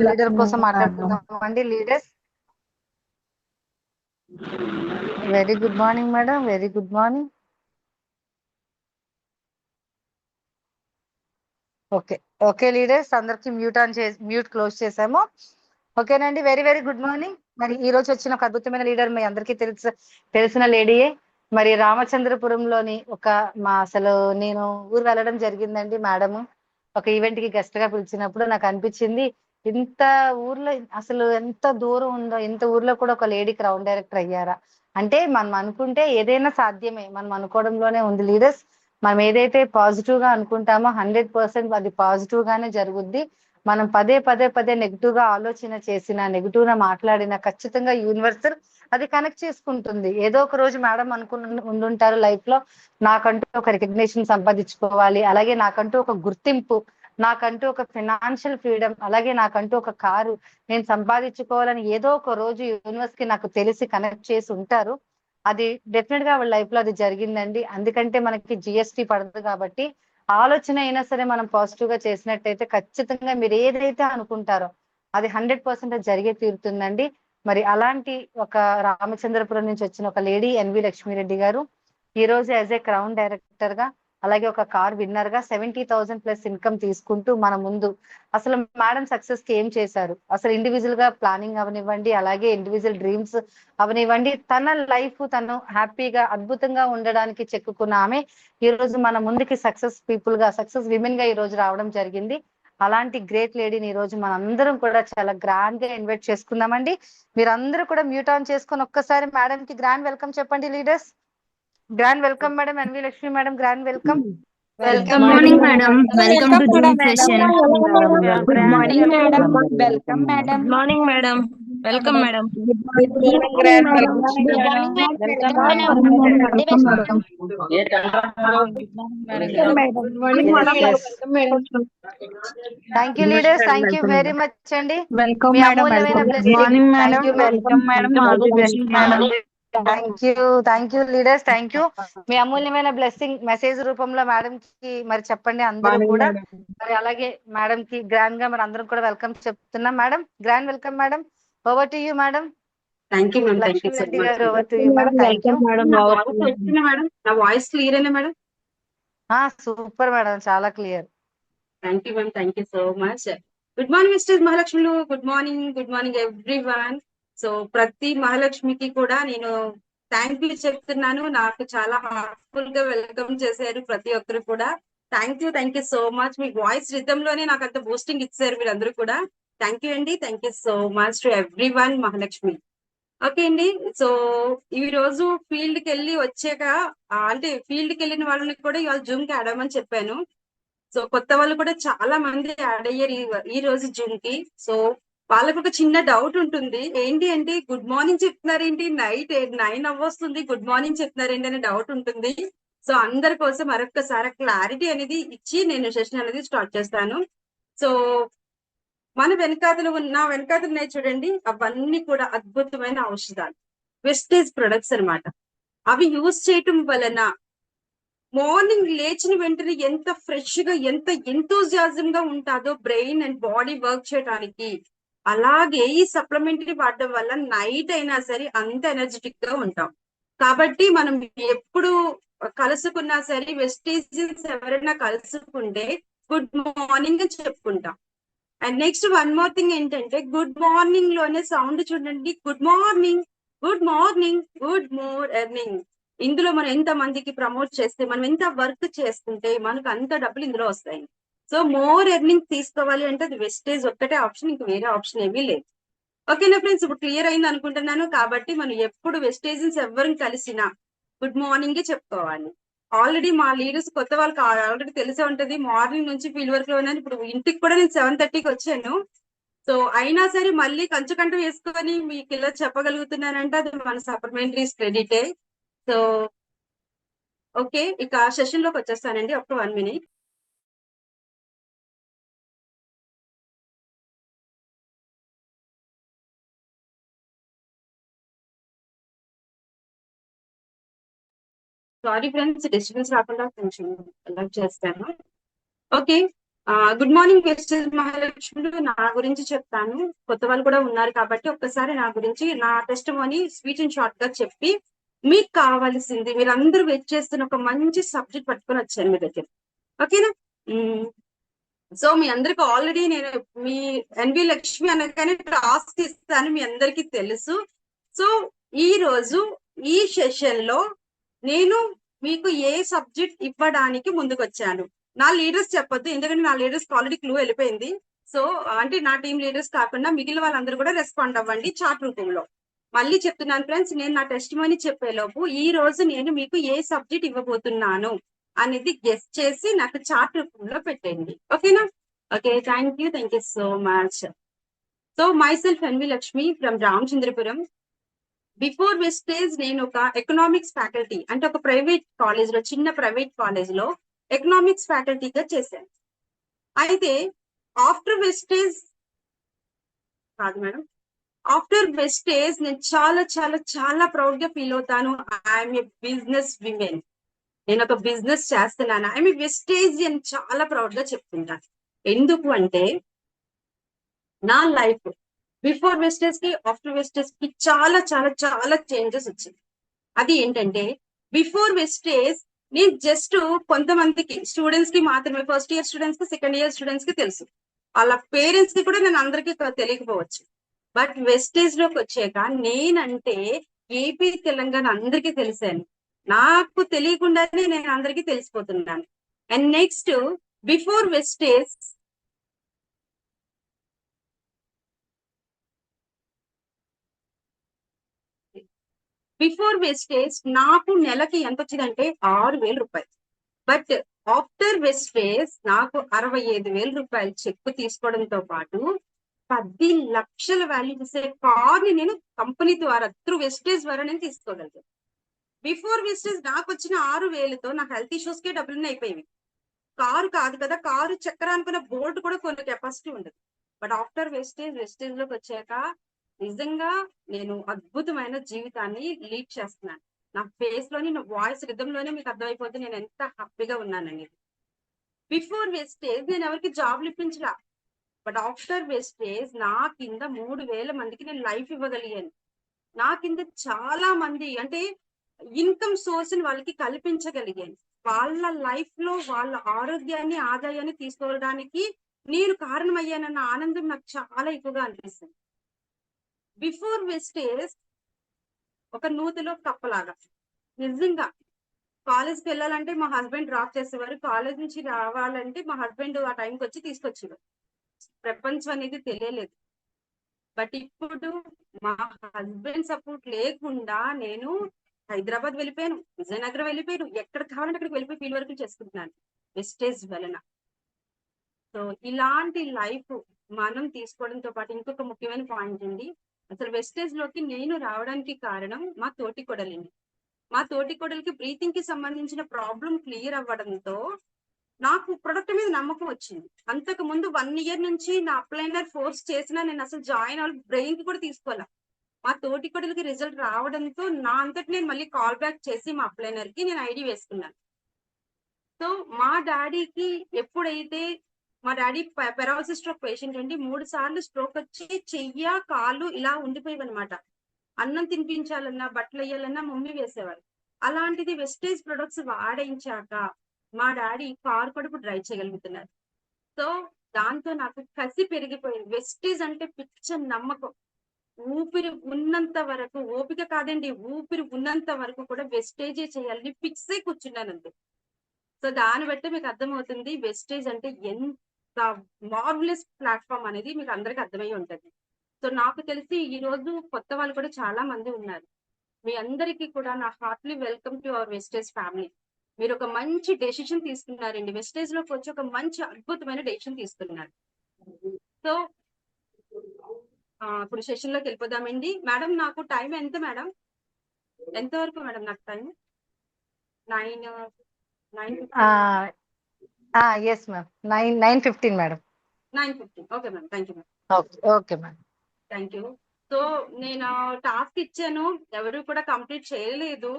Leader కోసం మాట్లాడుకుందాం అండి. Leaders, very good morning madam, very good morning. Okay okay leaders, అందరికి మ్యూట్ క్లోజ్ చేసాము. ఓకేనండి, వెరీ వెరీ గుడ్ మార్నింగ్. మరి ఈ రోజు వచ్చిన ఒక అద్భుతమైన లీడర్ మీ అందరికీ తెలిసిన లేడీయే. మరి రామచంద్రపురంలోని అసలు నేను ఊరు వెళ్ళడం జరిగిందండి. మేడము ఒక ఈవెంట్ కి గెస్ట్ గా పిలిచినప్పుడు నాకు అనిపించింది, ఇంత ఊర్లో అసలు ఎంత దూరం ఉందో, ఇంత ఊర్లో కూడా ఒక లేడీ క్రౌన్ డైరెక్టర్ అయ్యారా అంటే మనం అనుకుంటే ఏదైనా సాధ్యమే, మనం అనుకోవడంలోనే ఉంది లీడర్స్. మనం ఏదైతే పాజిటివ్ గా అనుకుంటామో 100% అది పాజిటివ్ గానే జరుగుద్ది. మనం పదే పదే పదే నెగిటివ్ గా ఆలోచన చేసిన, నెగిటివ్ గా మాట్లాడిన ఖచ్చితంగా యూనివర్సల్ అది కనెక్ట్ చేసుకుంటుంది. ఏదో ఒక రోజు మేడం ఉండుంటారు లైఫ్ లో, నాకంటూ ఒక రికగ్నిషన్ సంపాదించుకోవాలి, అలాగే నాకంటూ ఒక గుర్తింపు, నాకంటూ ఒక ఫినాన్షియల్ ఫ్రీడమ్, అలాగే నాకంటూ ఒక కారు నేను సంపాదించుకోవాలని ఏదో ఒక రోజు యూనివర్స్ కి నాకు తెలిసి కనెక్ట్ చేసి ఉంటారు. అది డెఫినెట్ గా వాళ్ళ లైఫ్ లో అది జరిగిందండి. అందుకంటే మనకి జిఎస్టి పడదు కాబట్టి ఆలోచన అయినా సరే మనం పాజిటివ్ గా చేసినట్టయితే ఖచ్చితంగా మీరు ఏదైతే అనుకుంటారో అది 100% జరిగే తీరుతుందండి. మరి అలాంటి ఒక రామచంద్రపురం నుంచి వచ్చిన ఒక లేడీ ఎన్వి లక్ష్మీరెడ్డి గారు ఈ రోజు యాజ్ ఏ క్రౌన్ డైరెక్టర్ గా, అలాగే ఒక కార్ విన్నర్ గా 70,000+ ఇన్కమ్ తీసుకుంటూ మన ముందు అసలు మేడం సక్సెస్ కి ఏం చేశారు, అసలు ఇండివిజువల్ గా ప్లానింగ్ అవనివ్వండి, అలాగే ఇండివిజువల్ డ్రీమ్స్ అవనివ్వండి, తన లైఫ్ తను హ్యాపీగా అద్భుతంగా ఉండడానికి చెక్కుకున్న ఆమె ఈ రోజు మన ముందుకి సక్సెస్ విమెన్ గా ఈ రోజు రావడం జరిగింది. అలాంటి గ్రేట్ లేడీని ఈ రోజు మన అందరం కూడా చాలా గ్రాండ్ గా ఇన్వైట్ చేసుకుందామండి. మీరందరూ కూడా మ్యూట్ ఆన్ చేసుకొని ఒక్కసారి మేడం కి గ్రాండ్ వెల్కమ్ చెప్పండి leaders. Grand welcome madam, N V Lakshmi madam, grand welcome. Good morning, madam. Welcome to Zoom session. Good morning, madam. Welcome, madam. Good morning, madam. Welcome, madam. Good morning, madam. Welcome, madam. Welcome, madam. Thank you leaders, thank you very much అండి. Welcome, మీ madam. అమూల్యమైన Good blessing. morning, madam. Thank you Welcome, madam. All the best, madam. Thank you leaders, thank you. మీ అమూల్యమైన blessing message రూపంలో madam కి మరి చెప్పండి అందరూ కూడా. మరి అలాగే మేడం కి గ్రాండ్ గా మరి అందరం కూడా వెల్కమ్ చెప్తున్నాం. Madam grand welcome madam, over to you madam. Thank you ma'am, thank you so Lakshmireddy much. గారు, over to you madam. Thank you. Madam నా వాయిస్ క్లియర్ అయినా మేడం? సూపర్ మేడం, చాలా clear. Thank you ma'am, thank you so much. Good morning mister మహాలక్ష్మిలు, good morning everyone. So ప్రతి మహాలక్ష్మికి కూడా నేను థ్యాంక్ యూ చెప్తున్నాను. నాకు చాలా హార్ట్ఫుల్ గా వెల్కమ్ చేశారు ప్రతి ఒక్కరు కూడా. Thank you so much. Me voice rhythm లోనే నాకు అంత బూస్టింగ్ ఇచ్చారు మీరందరూ కూడా. థ్యాంక్ యూ అండి, thank you so much to everyone Mahalakshmi. Okay అండి, సో ఈ రోజు ఫీల్డ్ కి వెళ్ళి వచ్చాక అంటే ఫీల్డ్ కి వెళ్ళిన వాళ్ళని కూడా ఇవాళ జూమ్ కి యాడ్ అవ్వమని చెప్పాను. సో కొత్త వాళ్ళు కూడా చాలా మంది యాడ్ అయ్యారు ఈ రోజు జూమ్ కి. సో వాళ్ళకు ఒక చిన్న డౌట్ ఉంటుంది, ఏంటి అంటే గుడ్ మార్నింగ్ చెప్తున్నారేంటి, నైట్ 9 అవ్వస్తుంది, గుడ్ మార్నింగ్ చెప్తున్నారేంటి అనే డౌట్ ఉంటుంది. సో అందరి కోసం మరొకసారి క్లారిటీ అనేది ఇచ్చి నేను సెషన్ అనేది స్టార్ట్ చేస్తాను. సో మన వెనకాతలు ఉన్నాయి చూడండి, అవన్నీ కూడా అద్భుతమైన ఔషధాలు, వెస్టేజ్ ప్రొడక్ట్స్ అన్నమాట. అవి యూజ్ చేయటం వలన మార్నింగ్ లేచిన వెంటనే ఎంత ఫ్రెష్ గా, ఎంత ఎంతోజియాజం గా ఉంటుందో బ్రెయిన్ అండ్ బాడీ వర్క్ చేయడానికి, అలాగే ఈ సప్లిమెంటరీ వాడడం వల్ల నైట్ అయినా సరే అంత ఎనర్జెటిక్ గా ఉంటాం. కాబట్టి మనం ఎప్పుడు కలుసుకున్నా సరే వెస్టేజెస్ ఎవరైనా కలుసుకుంటే గుడ్ మార్నింగ్ అని చెప్పుకుంటాం. And next one more thing ఏంటంటే, గుడ్ మార్నింగ్ లోనే సౌండ్ చూడండి, good morning, good morning, good morning. ఇందులో మనం ఎంత మందికి ప్రమోట్ చేస్తే, మనం ఎంత వర్క్ చేసుకుంటే మనకు అంత డబ్బులు ఇందులో వస్తాయి. సో మోర్ ఎర్నింగ్ తీసుకోవాలి అంటే అది వెస్టేజ్ ఒక్కటే ఆప్షన్, ఇంక వేరే ఆప్షన్ ఏమీ లేదు. ఓకేనా ఫ్రెండ్స్, ఇప్పుడు క్లియర్ అయింది అనుకుంటున్నాను. కాబట్టి మనం ఎప్పుడు వెస్టేజెస్ ఎవరిని కలిసినా గుడ్ మార్నింగే చెప్పుకోవాలి. ఆల్రెడీ మా లీడర్స్ కొత్త వాళ్ళకి ఆల్రెడీ తెలిసే ఉంటది, మార్నింగ్ నుంచి ఫీల్డ్ వర్క్ లో ఉన్నాను. ఇప్పుడు ఇంటికి కూడా నేను 7:30కి వచ్చాను. సో అయినా సరే మళ్ళీ కంచు వేసుకొని మీకు ఇలా చెప్పగలుగుతున్నానంటే అది మన సప్లిమెంటరీస్ క్రెడిటే. సో ఓకే, ఇక సెషన్ లోకి వచ్చేస్తానండి. అప్పుడు 1 minute. సారీ ఫ్రెండ్స్, డిస్టర్బెన్స్ రాకుండా కొంచెం అలర్ట్ చేస్తాను. ఓకే, గుడ్ మార్నింగ్ మిస్టర్ మహాలక్ష్ములు. నా గురించి చెప్తాను, కొత్త వాళ్ళు కూడా ఉన్నారు కాబట్టి ఒక్కసారి నా గురించి నా టెస్టిమోనీ స్వీట్ అండ్ షార్ట్ గా చెప్పి మీకు కావాల్సింది మీరందరూ వెయిట్ చేస్తున్న ఒక మంచి సబ్జెక్ట్ పట్టుకొని వచ్చాను మీ దగ్గర. ఓకేనా? సో మీ అందరికి ఆల్రెడీ నేను మీ ఎన్వి లక్ష్మి అనగానే టాస్క్ ఇస్తాను, మీ అందరికీ తెలుసు. సో ఈ రోజు ఈ సెషన్ లో నేను మీకు ఏ సబ్జెక్ట్ ఇవ్వడానికి ముందుకు వచ్చాను. నా లీడర్స్ చెప్పొద్దు, ఎందుకంటే నా లీడర్స్ ఆల్రెడీ క్లూ వెళ్ళిపోయింది. సో అంటే నా టీం లీడర్స్ కాకుండా మిగిలిన వాళ్ళందరూ కూడా రెస్పాండ్ అవ్వండి చాట్ రూపంలో. మళ్ళీ చెప్తున్నాను ఫ్రెండ్స్, నేను నా టెస్టిమోనీ చెప్పేలోపు ఈ రోజు నేను మీకు ఏ సబ్జెక్ట్ ఇవ్వబోతున్నాను అనేది గెస్ చేసి నాకు చాట్ రూపంలో పెట్టండి. ఓకేనా? Okay, thank you so much. So myself N V Lakshmi from Ramachandrapuram. Before Vestige నేను ఒక ఎకనామిక్స్ ఫ్యాకల్టీ, అంటే ఒక ప్రైవేట్ కాలేజ్ లో, చిన్న ప్రైవేట్ కాలేజ్ లో ఎకనామిక్స్ ఫ్యాకల్టీగా చేశాను. అయితే ఆఫ్టర్ వెస్టేజ్ కాదు మేడం, ఆఫ్టర్ వెస్టేజ్ నేను చాలా చాలా చాలా ప్రౌడ్ గా ఫీల్ అవుతాను. I'm a business women. నేను ఒక బిజినెస్ చేస్తున్నాను. ఐఎమ్ ఏ వెస్టేజ్ అని చాలా ప్రౌడ్ గా చెప్తుంటాను. ఎందుకు అంటే నా లైఫ్ బిఫోర్ వెస్టేజ్ కి ఆఫ్టర్ వెస్టేజ్ కి చాలా చాలా చాలా చేంజెస్ వచ్చింది. అది ఏంటంటే, బిఫోర్ వెస్టేజ్ నేను జస్ట్ కొంతమందికి స్టూడెంట్స్ కి మాత్రమే, ఫస్ట్ ఇయర్ స్టూడెంట్స్ కి, సెకండ్ ఇయర్ స్టూడెంట్స్ కి తెలుసు, వాళ్ళ పేరెంట్స్ కి కూడా నేను అందరికీ తెలియకపోవచ్చు. బట్ వెస్టేజ్ లోకి వచ్చాక నేనంటే ఏపీ తెలంగాణ అందరికీ తెలిసాను. నాకు తెలియకుండానే నేను అందరికీ తెలిసిపోతున్నాను. అండ్ నెక్స్ట్ బిఫోర్ వెస్టేజ్ నాకు నెలకి ఎంత వచ్చిందంటే 6,000 రూపాయలు. బట్ ఆఫ్టర్ వెస్టేజ్ నాకు 65,000 రూపాయలు చెక్ తీసుకోవడంతో పాటు 10 లక్షల వాల్యూ చేసే కార్ ని నేను కంపెనీ ద్వారా త్రూ వెస్టేజ్ ద్వారా నేను తీసుకోగలను. బిఫోర్ వెస్టేజ్ నాకు వచ్చిన 6,000తో నా హెల్త్ ఇష్యూస్ కే డబ్బులు అయిపోయేవి. కారు కాదు కదా, కారు చక్రానుకున్న బోల్ట్ కూడా కొన్ని కెపాసిటీ ఉండదు. బట్ ఆఫ్టర్ వెస్టేజ్ లోకి వచ్చాక నిజంగా నేను అద్భుతమైన జీవితాన్ని లీడ్ చేస్తున్నాను. నా ఫేస్ లోని, నా వాయిస్ రిథమ్ లోనే మీకు అర్థమైపోతుంది నేను ఎంత హ్యాపీగా ఉన్నాననేది. బిఫోర్ వెస్టేజ్ నేను ఎవరికి జాబ్లు ఇప్పించలా. బట్ ఆఫ్టర్ వెస్టేజ్ నా కింద 3,000 మందికి నేను లైఫ్ ఇవ్వగలిగాను. నా కింద చాలా మంది అంటే ఇన్కమ్ సోర్స్ ని వాళ్ళకి కల్పించగలిగాను. వాళ్ళ లైఫ్ లో వాళ్ళ ఆరోగ్యాన్ని, ఆదాయాన్ని తీసుకోవడానికి నేను కారణమయ్యానన్న ఆనందం నాకు చాలా ఎక్కువగా అనిపిస్తుంది. బిఫోర్ వెస్టేజ్ ఒక నూతిలో కప్పలాగా, నిజంగా కాలేజ్కి వెళ్ళాలంటే మా హస్బెండ్ డ్రాప్ చేసేవారు, కాలేజ్ నుంచి రావాలంటే మా హస్బెండ్ ఆ టైంకి వచ్చి తీసుకొచ్చేవారు. ప్రపంచం అనేది తెలియలేదు. బట్ ఇప్పుడు మా హస్బెండ్ సపోర్ట్ లేకుండా నేను హైదరాబాద్ వెళ్ళిపోయాను, విజయనగరం వెళ్ళిపోయాను, ఎక్కడ కావాలంటే అక్కడికి వెళ్ళిపోయి ఫీల్డ్ వర్క్ చేసుకుంటున్నాను వెస్టేజ్ వలన. సో ఇలాంటి లైఫ్ మనం తీసుకోవడంతో పాటు ఇంకొక ముఖ్యమైన పాయింట్ అండి, అసలు వెస్టేజ్ లోకి నేను రావడానికి కారణం మా తోటి కొడలండి. మా తోటి కొడలికి బ్రీతింగ్ కి సంబంధించిన ప్రాబ్లం క్లియర్ అవ్వడంతో నాకు ప్రొడక్ట్ మీద నమ్మకం వచ్చింది. అంతకు ముందు 1 ఇయర్ నుంచి నా అప్లైనర్ ఫోర్స్ చేసినా నేను అసలు జాయిన్ అవ్వాలి, బ్రెయిన్ కి కూడా తీసుకోవాలా. మా తోటి కొడలికి రిజల్ట్ రావడంతో నా అంతటి నేను మళ్ళీ కాల్ బ్యాక్ చేసి మా అప్లైనర్ కి నేను ఐడి వేసుకున్నాను. సో మా డాడీకి ఎప్పుడైతే, మా డాడీ పెరాలసిస్ స్ట్రోక్ పేషెంట్ అండి, 3 సార్లు స్ట్రోక్ వచ్చి చెయ్య కాళ్ళు ఇలా ఉండిపోయేవి అనమాట. అన్నం తినిపించాలన్నా, బట్టలు వేయాలన్నా మమ్మీ వేసేవారు. అలాంటిది వెస్టేజ్ ప్రొడక్ట్స్ వాడించాక మా డాడీ కారు కడుపు డ్రైవ్ చేయగలుగుతున్నారు. సో దాంతో నాకు కసి పెరిగిపోయింది. వెస్టేజ్ అంటే పిచ్చ నమ్మకం. ఊపిరి ఉన్నంత వరకు, ఓపిక కాదండి, ఊపిరి ఉన్నంత వరకు కూడా వెస్టేజే చేయాలని ఫిక్స్ అయి కూర్చున్నాను అంతే. సో దాన్ని బట్టి మీకు అర్థమవుతుంది వెస్టేజ్ అంటే ఎంత మార్వలస్ ప్లాట్ఫామ్ అనేది మీకు అందరికి అర్థమై ఉంటుంది. సో నాకు తెలిసి ఈ రోజు కొత్త వాళ్ళు కూడా చాలా మంది ఉన్నారు. మీ అందరికీ కూడా నా heartily welcome to our Vestige family. మీరు ఒక మంచి డెసిషన్ తీసుకున్నారండి, వెస్టేజ్ లోకి వచ్చి ఒక మంచి అద్భుతమైన డెసిషన్ తీసుకున్నారు. సో ఇప్పుడు సెషన్ లోకి వెళ్ళిపోదామండి. మేడం నాకు టైం ఎంత మేడం, ఎంత వరకు మేడం నాకు time? 9:15. Yes ma'am, 9:15 madam. 9:15. Okay madam, thank you madam. Okay madam, thank you. So నేను టాస్క్ ఇచ్చాను, ఎవరు కూడా కంప్లీట్ చేయలేదు.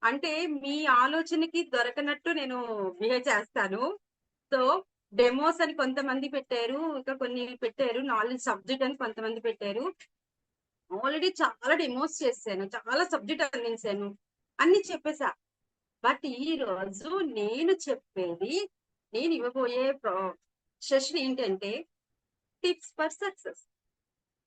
అంటే మీ ఆలోచనకి దొరకనట్టు నేను బిహేవ్ చేస్తాను. సో డెమోస్ అని కొంతమంది పెట్టారు, ఇంకా కొన్ని పెట్టారు, నాలెడ్జ్ సబ్జెక్ట్ అని కొంతమంది పెట్టారు. ఆల్రెడీ చాలా డెమోస్ చేశాను, చాలా సబ్జెక్ట్ అందించాను, అన్ని చెప్పేసా. బట్ ఈ రోజు నేను చెప్పేది, నేను ఇవ్వబోయే సెషన్ ఏంటంటే టిప్స్ ఫర్ సక్సెస్.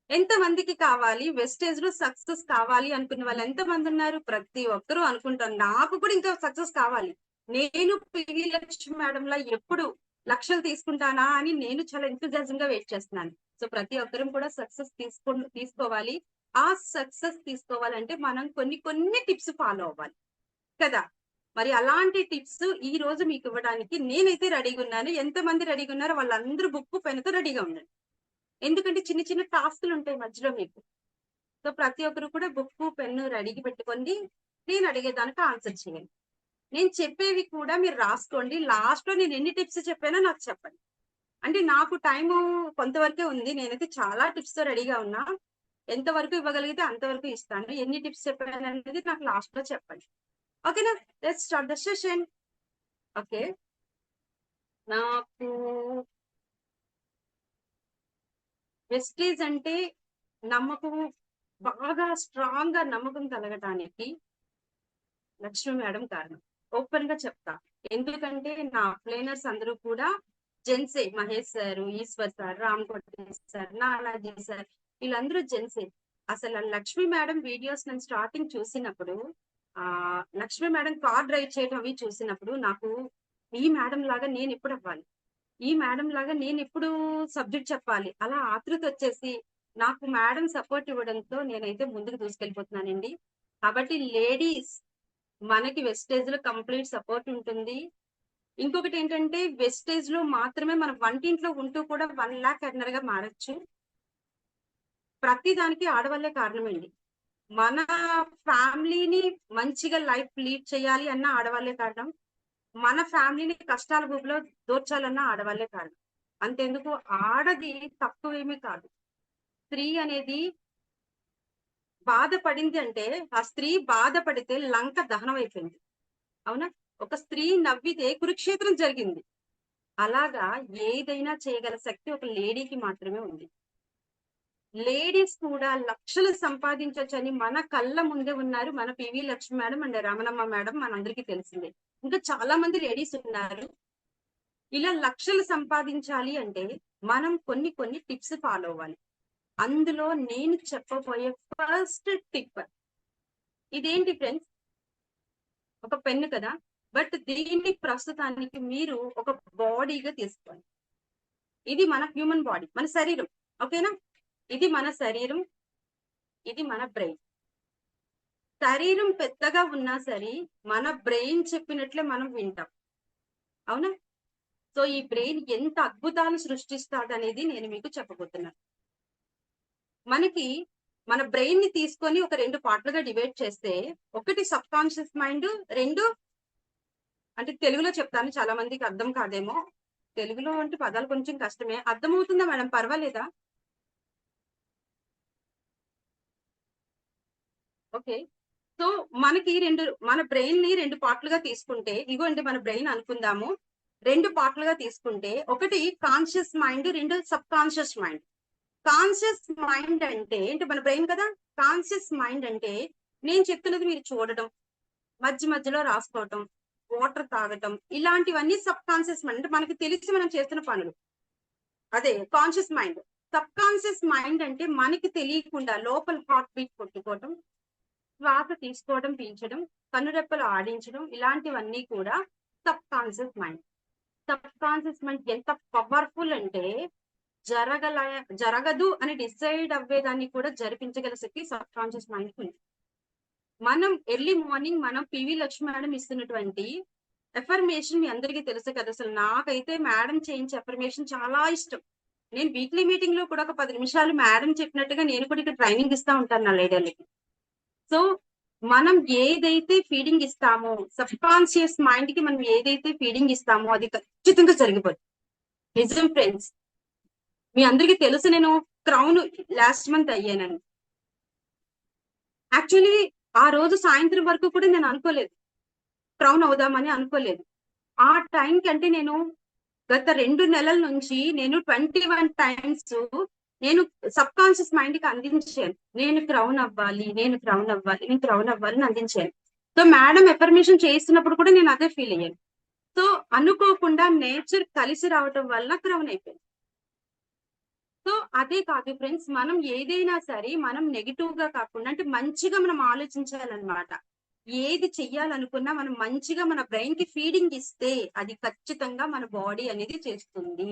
ఎంత మందికి కావాలి వెస్టేజ్ లో సక్సెస్ కావాలి అనుకున్న వాళ్ళు ఎంత మంది ఉన్నారు? ప్రతి ఒక్కరూ అనుకుంటారు. నాకు కూడా ఇంకా సక్సెస్ కావాలి. నేను పివి లక్ష్మి మేడం లా ఎప్పుడు లక్షలు తీసుకుంటానా అని నేను చాలా ఎంతజాజం గా వెయిట్ చేస్తున్నాను. సో ప్రతి ఒక్కరూ కూడా సక్సెస్ తీసుకోవాలి. ఆ సక్సెస్ తీసుకోవాలంటే మనం కొన్ని టిప్స్ ఫాలో అవ్వాలి కదా. మరి అలాంటి టిప్స్ ఈ రోజు మీకు ఇవ్వడానికి నేనైతే రెడీగా ఉన్నాను. ఎంత మంది రెడీగా ఉన్నారో వాళ్ళందరూ బుక్ పెన్తో రెడీగా ఉన్నారు. ఎందుకంటే చిన్న చిన్న టాస్క్లు ఉంటాయి మధ్యలో మీకు. సో ప్రతి ఒక్కరు కూడా బుక్ పెన్ను రెడీకి పెట్టుకోండి. నేను అడిగేదానికి ఆన్సర్ చేయండి. నేను చెప్పేవి కూడా మీరు రాసుకోండి. లాస్ట్ లో నేను ఎన్ని టిప్స్ చెప్పానో నాకు చెప్పండి. అంటే నాకు టైము కొంతవరకే ఉంది. నేనైతే చాలా టిప్స్ తో రెడీగా ఉన్నా. ఎంతవరకు ఇవ్వగలిగితే అంతవరకు ఇస్తాను. ఎన్ని టిప్స్ చెప్పాను అనేది నాకు లాస్ట్ లో చెప్పండి. ఓకేనా? Let's start the session. Okay, నాకు వెస్టేజ్ అంటే నమ్మకం, బాగా స్ట్రాంగ్ గా నమ్మకం కలగటానికి లక్ష్మి మేడం కారణం. ఓపెన్ గా చెప్తా. ఎందుకంటే నా ప్లేనర్స్ అందరూ కూడా జెన్సే. మహేష్ సార్, ఈశ్వర్ సార్, రామ్ కోటి సార్, నానాజీ సార్, వీళ్ళందరూ జెన్సే. అసలు లక్ష్మి మేడం వీడియోస్ నేను స్టార్టింగ్ చూసినప్పుడు, లక్ష్మి మేడం కార్ డ్రైవ్ చేయడం అవి చూసినప్పుడు నాకు ఈ మేడం లాగా నేను ఎప్పుడు అవ్వాలి, ఈ మేడం లాగా నేను ఎప్పుడు సబ్జెక్ట్ చెప్పాలి, అలా ఆతృత వచ్చేసి నాకు మేడం సపోర్ట్ ఇవ్వడంతో నేనైతే ముందుకు దూసుకెళ్ళిపోతున్నానండి. కాబట్టి లేడీస్, మనకి వెస్టేజ్ లో కంప్లీట్ సపోర్ట్ ఉంటుంది. ఇంకొకటి ఏంటంటే వెస్టేజ్ లో మాత్రమే మనం వంటింట్లో ఉంటూ కూడా 1 lakh ఎర్నర్ గా మారచ్చు. ప్రతి దానికి ఆడవాళ్ళే కారణమండి. మన ఫ్యామిలీని మంచిగా లైఫ్ లీడ్ చేయాలి అన్న ఆడవాళ్ళే కారణం. మన ఫ్యామిలీని కష్టాల భూమిలో దోర్చాలన్న ఆడవాళ్ళే కారణం. అంతెందుకు, ఆడది తక్కువేమీ కాదు. స్త్రీ అనేది బాధపడింది అంటే, ఆ స్త్రీ బాధపడితే లంక దహనం అయిపోయింది. అవునా? ఒక స్త్రీ నవ్వితే కురుక్షేత్రం జరిగింది. అలాగా ఏదైనా చేయగల శక్తి ఒక లేడీకి మాత్రమే ఉంది. లేడీస్ కూడా లక్షలు సంపాదించవచ్చని మన కళ్ళ ముందే ఉన్నారు. మన PV Lakshmi madam and Ramanamma madam మనందరికీ తెలిసిందే. ఇంకా చాలా మంది లేడీస్ ఉన్నారు. ఇలా లక్షలు సంపాదించాలి అంటే మనం కొన్ని టిప్స్ ఫాలో అవ్వాలి. అందులో నేను చెప్పబోయే ఫస్ట్ టిప్ ఇదేంటి ఫ్రెండ్స్? ఒక పెన్ను కదా, బట్ దీన్ని ప్రస్తుతానికి మీరు ఒక బాడీగా తీసుకోండి. ఇది మన హ్యూమన్ బాడీ, మన శరీరం. ఓకేనా? ఇది మన శరీరం, ఇది మన బ్రెయిన్. శరీరం పెద్దగా ఉన్నా సరే మన బ్రెయిన్ చెప్పినట్లే మనం వింటాం. అవునా? సో ఈ బ్రెయిన్ ఎంత అద్భుతాలు సృష్టిస్తాడు అనేది నేను మీకు చెప్పబోతున్నాను. మనకి మన బ్రెయిన్ ని తీసుకొని ఒక 2 పార్ట్లుగా డివైడ్ చేస్తే, ఒకటి సబ్ కాన్షియస్ మైండ్, 2 అంటే తెలుగులో చెప్తాను, చాలా మందికి అర్థం కాదేమో. తెలుగులో అంటే పదాలు కొంచెం కష్టమే. అర్థమవుతుందా మేడం? పర్వాలేదా? ఓకే. సో మనకి మన బ్రెయిన్ ని 2 పార్ట్లుగా తీసుకుంటే, ఇగోండి మన బ్రెయిన్ అనుకుందాము. 2 పార్ట్లుగా తీసుకుంటే, ఒకటి conscious mind, 2 sub conscious mind. Conscious mind అంటే ఏంటి? మన బ్రెయిన్ కదా. కాన్షియస్ మైండ్ అంటే నేను చెప్తున్నది మీరు చూడటం, మధ్యలో రాసుకోవటం, వాటర్ తాగటం, ఇలాంటివన్నీ సబ్ కాన్షియస్ మైండ్. అంటే మనకి తెలిసి మనం చేస్తున్న పనులు. అదే conscious mind. Sub conscious mind అంటే మనకి తెలియకుండా లోపల హార్ట్ బీట్ కొట్టుకోవటం, శ్వాస తీసుకోవడం, పీల్చడం, కన్నురెప్పలు ఆడించడం, ఇలాంటివన్నీ కూడా sub conscious mind. Sub conscious mind ఎంత పవర్ఫుల్ అంటే జరగదు అని డిసైడ్ అవ్వేదాన్ని కూడా జరిపించగల శక్తి సబ్ కాన్షియస్ మైండ్ ఉంది. మనం ఎర్లీ మార్నింగ్ మనం పివి లక్ష్మి మేడం ఇస్తున్నటువంటి ఎఫర్మేషన్ మీ అందరికీ తెలుసు కదా. అసలు నాకైతే మేడం చేయించే ఎఫర్మేషన్ చాలా ఇష్టం. నేను వీక్లీ మీటింగ్ లో కూడా ఒక 10 నిమిషాలు మేడం చెప్పినట్టుగా నేను కూడా ఇక్కడ ట్రైనింగ్ ఇస్తా ఉంటాను నా లీడర్లకి. సో మనం ఏదైతే ఫీడింగ్ ఇస్తామో, సబ్ కాన్షియస్ మైండ్ కి మనం ఏదైతే ఫీడింగ్ ఇస్తామో అది ఖచ్చితంగా జరిగిపోతుంది. నిజం ఫ్రెండ్స్. మీ అందరికీ తెలుసు, నేను క్రౌన్ లాస్ట్ మంత్ అయ్యానని. యాక్చువల్లీ ఆ రోజు సాయంత్రం వరకు కూడా నేను అనుకోలేదు క్రౌన్ అవుదామని, అనుకోలేదు. ఆ టైంకి అంటే నేను గత 2 నెలల నుంచి నేను 21 టైమ్స్ నేను సబ్ కాన్షియస్ మైండ్ కి అందించాను. నేను క్రౌన్ అవ్వాలి, నేను క్రౌన్ అవ్వాలి, నేను క్రౌన్ అవ్వాలని అందించాను. సో మేడం ఎఫర్మేషన్ చేస్తున్నప్పుడు కూడా నేను అదే ఫీల్ అయ్యాను. సో అనుకోకుండా నేచర్ కలిసి రావటం వల్ల క్రౌన్ అయిపోయింది. సో అదే కాదు ఫ్రెండ్స్, మనం ఏదైనా సరే మనం నెగిటివ్ గా కాకుండా అంటే మంచిగా మనం ఆలోచించాలన్నమాట. ఏది చెయ్యాలనుకున్నా మనం మంచిగా మన బ్రెయిన్ కి ఫీడింగ్ ఇస్తే అది ఖచ్చితంగా మన బాడీ అనేది చేస్తుంది.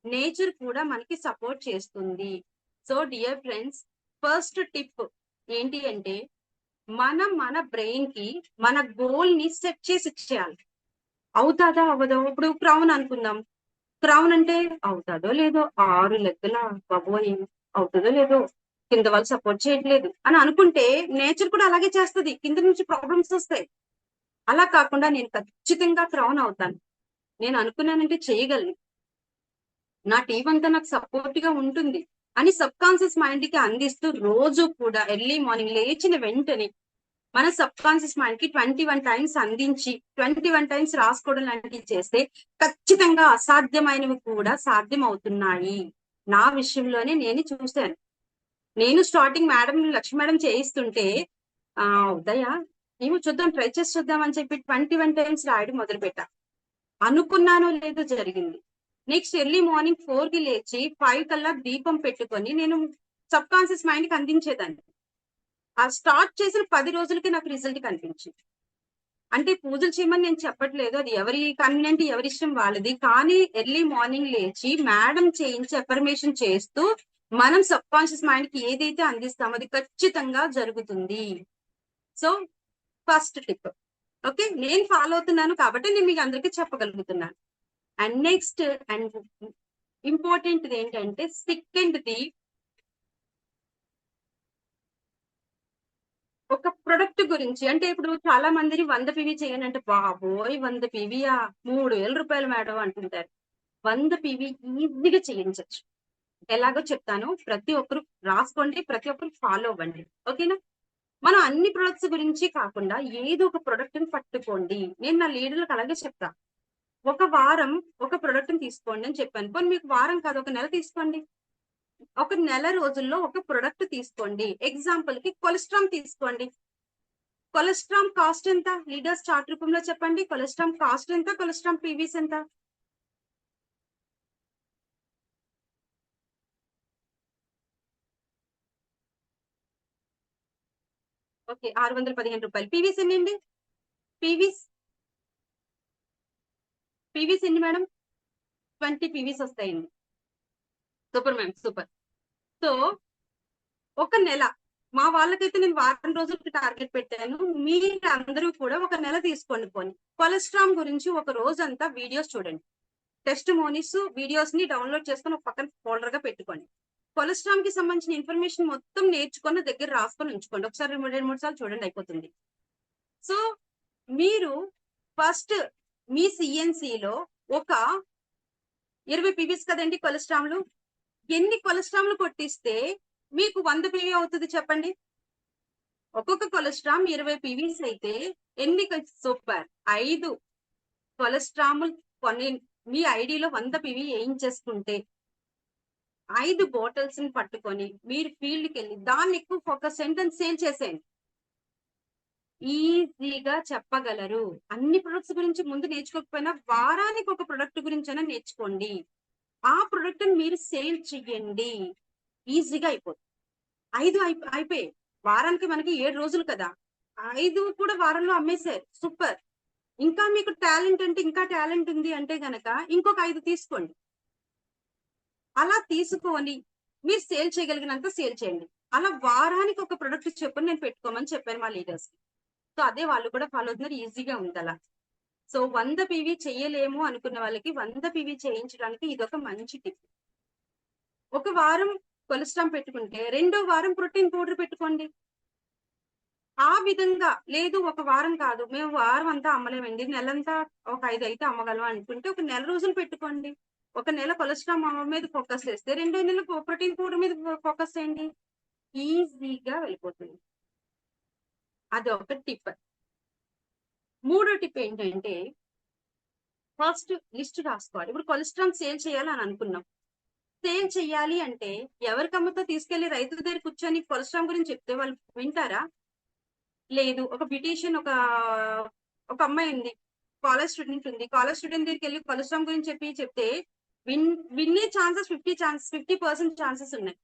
నేచర్ కూడా మనకి సపోర్ట్ చేస్తుంది. So dear friends, first tip ఏంటి అంటే మన బ్రెయిన్ కి మన గోల్ ని సెట్ చేసి ఇచ్చేయాలి. అవుతాదా అవ్వదో? ఇప్పుడు క్రౌన్ అనుకుందాం. క్రౌన్ అంటే అవుతాదో లేదో, 6 లెక్కల బాబోయ్ అవుతుందో లేదో, కింద వాళ్ళు సపోర్ట్ చేయట్లేదు అని అనుకుంటే నేచర్ కూడా అలాగే చేస్తుంది, కింద నుంచి ప్రాబ్లమ్స్ వస్తాయి. అలా కాకుండా నేను ఖచ్చితంగా క్రౌన్ అవుతాను, నేను అనుకున్నానంటే చేయగలను, నా టీం అంతా నాకు సపోర్ట్ గా ఉంటుంది అని సబ్ కాన్షియస్ మైండ్ కి అందిస్తూ రోజు కూడా ఎర్లీ మార్నింగ్ లేచిన వెంటనే మన సబ్ కాన్షియస్ మైండ్ కి 21 టైమ్స్ అందించి 21 టైమ్స్ రాసుకోవడం లాంటివి చేస్తే ఖచ్చితంగా అసాధ్యమైనవి కూడా సాధ్యం అవుతున్నాయి. నా విషయంలోనే నేను చూశాను. నేను స్టార్టింగ్ మేడం లక్ష్మి మేడం చేయిస్తుంటే ఉదయా ఏమో చూద్దాం, ట్రై చేసి చూద్దాం అని చెప్పి 21 టైమ్స్ రాయడం మొదలు పెట్టా. అనుకున్నానో లేదో జరిగింది. నెక్స్ట్ ఎర్లీ మార్నింగ్ 4 కి లేచి 5 కల్లా దీపం పెట్టుకొని నేను సబ్ కాన్షియస్ మైండ్ కి అందించేదాన్ని. ఆ స్టార్ట్ చేసిన 10 రోజులకి నాకు రిజల్ట్ కనిపించింది. అంటే పూజలు చేయమని నేను చెప్పట్లేదు, అది ఎవరి కన్వీనియంట్ ఎవరి ఇష్టం వాళ్ళది. కానీ ఎర్లీ మార్నింగ్ లేచి మేడం చేయించి అఫర్మేషన్ చేస్తూ మనం సబ్ కాన్షియస్ మైండ్ కి ఏదైతే అందిస్తామో అది ఖచ్చితంగా జరుగుతుంది. సో ఫస్ట్ టిప్ ఓకే, నేను ఫాలో అవుతున్నాను కాబట్టి నేను మీకు అందరికీ చెప్పగలుగుతున్నాను. అండ్ నెక్స్ట్ అండ్ ఇంపార్టెంట్ ఏంటంటే సెకండ్ది, ఒక ప్రొడక్ట్ గురించి. అంటే ఇప్పుడు చాలా మందిని 100 PV చేయను అంటే బాబోయ్ 100 PVయా 3000 రూపాయలు మేడం అంటుంటారు. 100 PV ఈజీగా చేయించవచ్చు. ఎలాగో చెప్తాను, ప్రతి ఒక్కరు రాసుకోండి, ప్రతి ఒక్కరు ఫాలో అవ్వండి, ఓకేనా? మనం అన్ని ప్రొడక్ట్స్ గురించి కాకుండా ఏదో ఒక ప్రొడక్ట్ ని పట్టుకోండి. నేను నా లీడర్లకు అలాగే చెప్తా, ఒక వారం ఒక ప్రొడక్ట్ ని తీసుకోండి అని చెప్పాను. పోనీ మీకు వారం కాదు, ఒక నెల తీసుకోండి. ఒక నెల రోజుల్లో ఒక ప్రొడక్ట్ తీసుకోండి. ఎగ్జాంపుల్ కి కొలెస్ట్రామ్ తీసుకోండి. కొలెస్ట్రామ్ కాస్ట్ ఎంత? లీడర్స్ చార్ట్ రూపంలో చెప్పండి. కొలెస్ట్రామ్ కాస్ట్ ఎంత? కొలెస్ట్రామ్ పీవీస్ ఎంత? ఓకే, 615 రూపాయలు. పీవీస్ ఎన్ని అండి? పీవీస్ పీవీస్ ఎన్ని మేడం? 20 పీవీస్ వస్తాయండి. Super ma'am, super. సో ఒక నెల, మా వాళ్ళకైతే నేను వారం రోజులకి టార్గెట్ పెట్టాను. మీరు అందరూ కూడా ఒక నెల తీసుకోండి. పోనీ కొలెస్ట్రామ్ గురించి ఒక రోజంతా వీడియోస్ చూడండి. టెస్ట్ మోనిస్ వీడియోస్ ని డౌన్లోడ్ చేసుకొని ఒక పక్కన ఫోల్డర్ గా పెట్టుకోండి. కొలెస్ట్రామ్ కి సంబంధించిన ఇన్ఫర్మేషన్ మొత్తం నేర్చుకున్న దగ్గర రాసుకొని ఉంచుకోండి. ఒకసారి 2-3 సార్లు చూడండి, అయిపోతుంది. సో మీరు ఫస్ట్ మీ సిఎన్సిలో ఒక 20 పీవీస్ కదండి కొలెస్ట్రామ్లు. ఎన్ని కొలెస్ట్రామ్లు కొట్టిస్తే మీకు 100 పీవీ అవుతుంది చెప్పండి? ఒక్కొక్క కొలెస్ట్రామ్ 20 పీవీస్ అయితే ఎన్ని? సూపర్, 5 కొలెస్ట్రాములు కొన్ని మీ ఐడిలో 100 పీవీ వేయించేసుకుంటే 5 బాటిల్స్ ని పట్టుకొని మీరు ఫీల్డ్కి వెళ్ళి దాన్ని ఎక్కువ ఫోకస్ సెంటెన్స్ సేల్ చేసేయండి. ఈజీగా చెప్పగలరు. అన్ని ప్రొడక్ట్స్ గురించి ముందు నేర్చుకోకపోయినా వారానికి ఒక ప్రొడక్ట్ గురించి అయినా నేర్చుకోండి. ఆ ప్రొడక్ట్ మీరు సేల్ చెయ్యండి, ఈజీగా అయిపోతుంది. 5 అయిపోయాయి. వారానికి మనకి 7 రోజులు కదా, 5 కూడా వారంలో అమ్మేశారు. సూపర్. ఇంకా మీకు టాలెంట్ అంటే ఇంకా టాలెంట్ ఉంది అంటే గనక ఇంకొక 5 తీసుకోండి. అలా తీసుకొని మీరు సేల్ చేయగలిగినంత సేల్ చేయండి. అలా వారానికి ఒక ప్రొడక్ట్ చెప్పని నేను పెట్టుకోమని చెప్పాను మా లీడర్స్. సో అదే వాళ్ళు కూడా ఫాలో అవుతున్నారు, ఈజీగా ఉంది అలా. సో 100 పీవీ చేయలేము అనుకున్న వాళ్ళకి 100 పీవీ చేయించడానికి ఇదొక మంచి టిప్. ఒక వారం కొలెస్ట్రామ్ పెట్టుకుంటే 2వ వారం ప్రోటీన్ పౌడర్ పెట్టుకోండి. ఆ విధంగా లేదు, ఒక వారం కాదు, మేము వారం అంతా అమ్మలేమండి, నెలంతా ఒక 5 అయితే అమ్మగలం అనుకుంటే ఒక నెల రోజులు పెట్టుకోండి. ఒక నెల కొలెస్ట్రామ్ మీద ఫోకస్ చేస్తే 2వ నెల ప్రోటీన్ పౌడర్ మీద ఫోకస్ చేయండి, ఈజీగా వెళ్ళిపోతుంది. అది ఒక టిప్. 3వ టిప్ ఏంటంటే ఫస్ట్ లిస్ట్ రాసుకోవాలి. ఇప్పుడు కొలెస్ట్రాల్ సేల్ చేయాలి అని అనుకున్నాం. సేల్ చేయాలి అంటే ఎవరికమ్మతో తీసుకెళ్లి రైతుల దగ్గర కూర్చొని కొలెస్ట్రాల్ గురించి చెప్తే వాళ్ళు వింటారా? లేదు. ఒక బ్యూటీషియన్ ఒక అమ్మాయి ఉంది, కాలేజ్ స్టూడెంట్ ఉంది. కాలేజ్ స్టూడెంట్ దగ్గరికి వెళ్ళి కొలెస్ట్రాల్ గురించి చెప్తే విన్నే ఛాన్సెస్ 50% ఛాన్సెస్ ఉన్నాయి.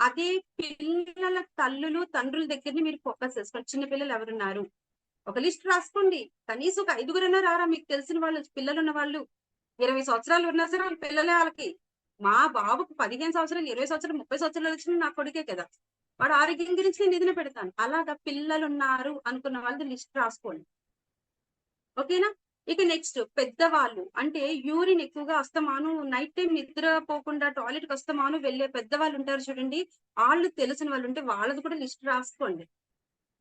అదే పిల్లల తల్లులు తండ్రుల దగ్గరని మీరు ఫోకస్ చేసుకోండి. చిన్న పిల్లలు ఎవరున్నారు ఒక లిస్ట్ రాసుకోండి. కనీసం ఒక 5గురన్నా రారా మీకు తెలిసిన వాళ్ళు, పిల్లలు ఉన్న వాళ్ళు. 20 సంవత్సరాలు ఉన్నా సరే వాళ్ళ పిల్లలే వాళ్ళకి. మా బాబుకు 15 సంవత్సరాలు, 20 సంవత్సరాలు, 30 సంవత్సరాలు వచ్చిన నా కొడుకే కదా. వాడు ఆరోగ్యం గురించి నేను ఏదైనా పెడతాను. అలాగా పిల్లలు ఉన్నారు అనుకున్న వాళ్ళది లిస్ట్ రాసుకోండి. ఓకేనా? ఇక నెక్స్ట్ పెద్దవాళ్ళు, అంటే యూరిన్ ఎక్కువగా వస్తమాను, నైట్ టైం నిద్రపోకుండా టాయిలెట్ కి వస్తమాను వెళ్ళే పెద్దవాళ్ళు ఉంటారు చూడండి, వాళ్ళు తెలిసిన వాళ్ళు ఉంటే వాళ్ళది కూడా లిస్ట్ రాసుకోండి.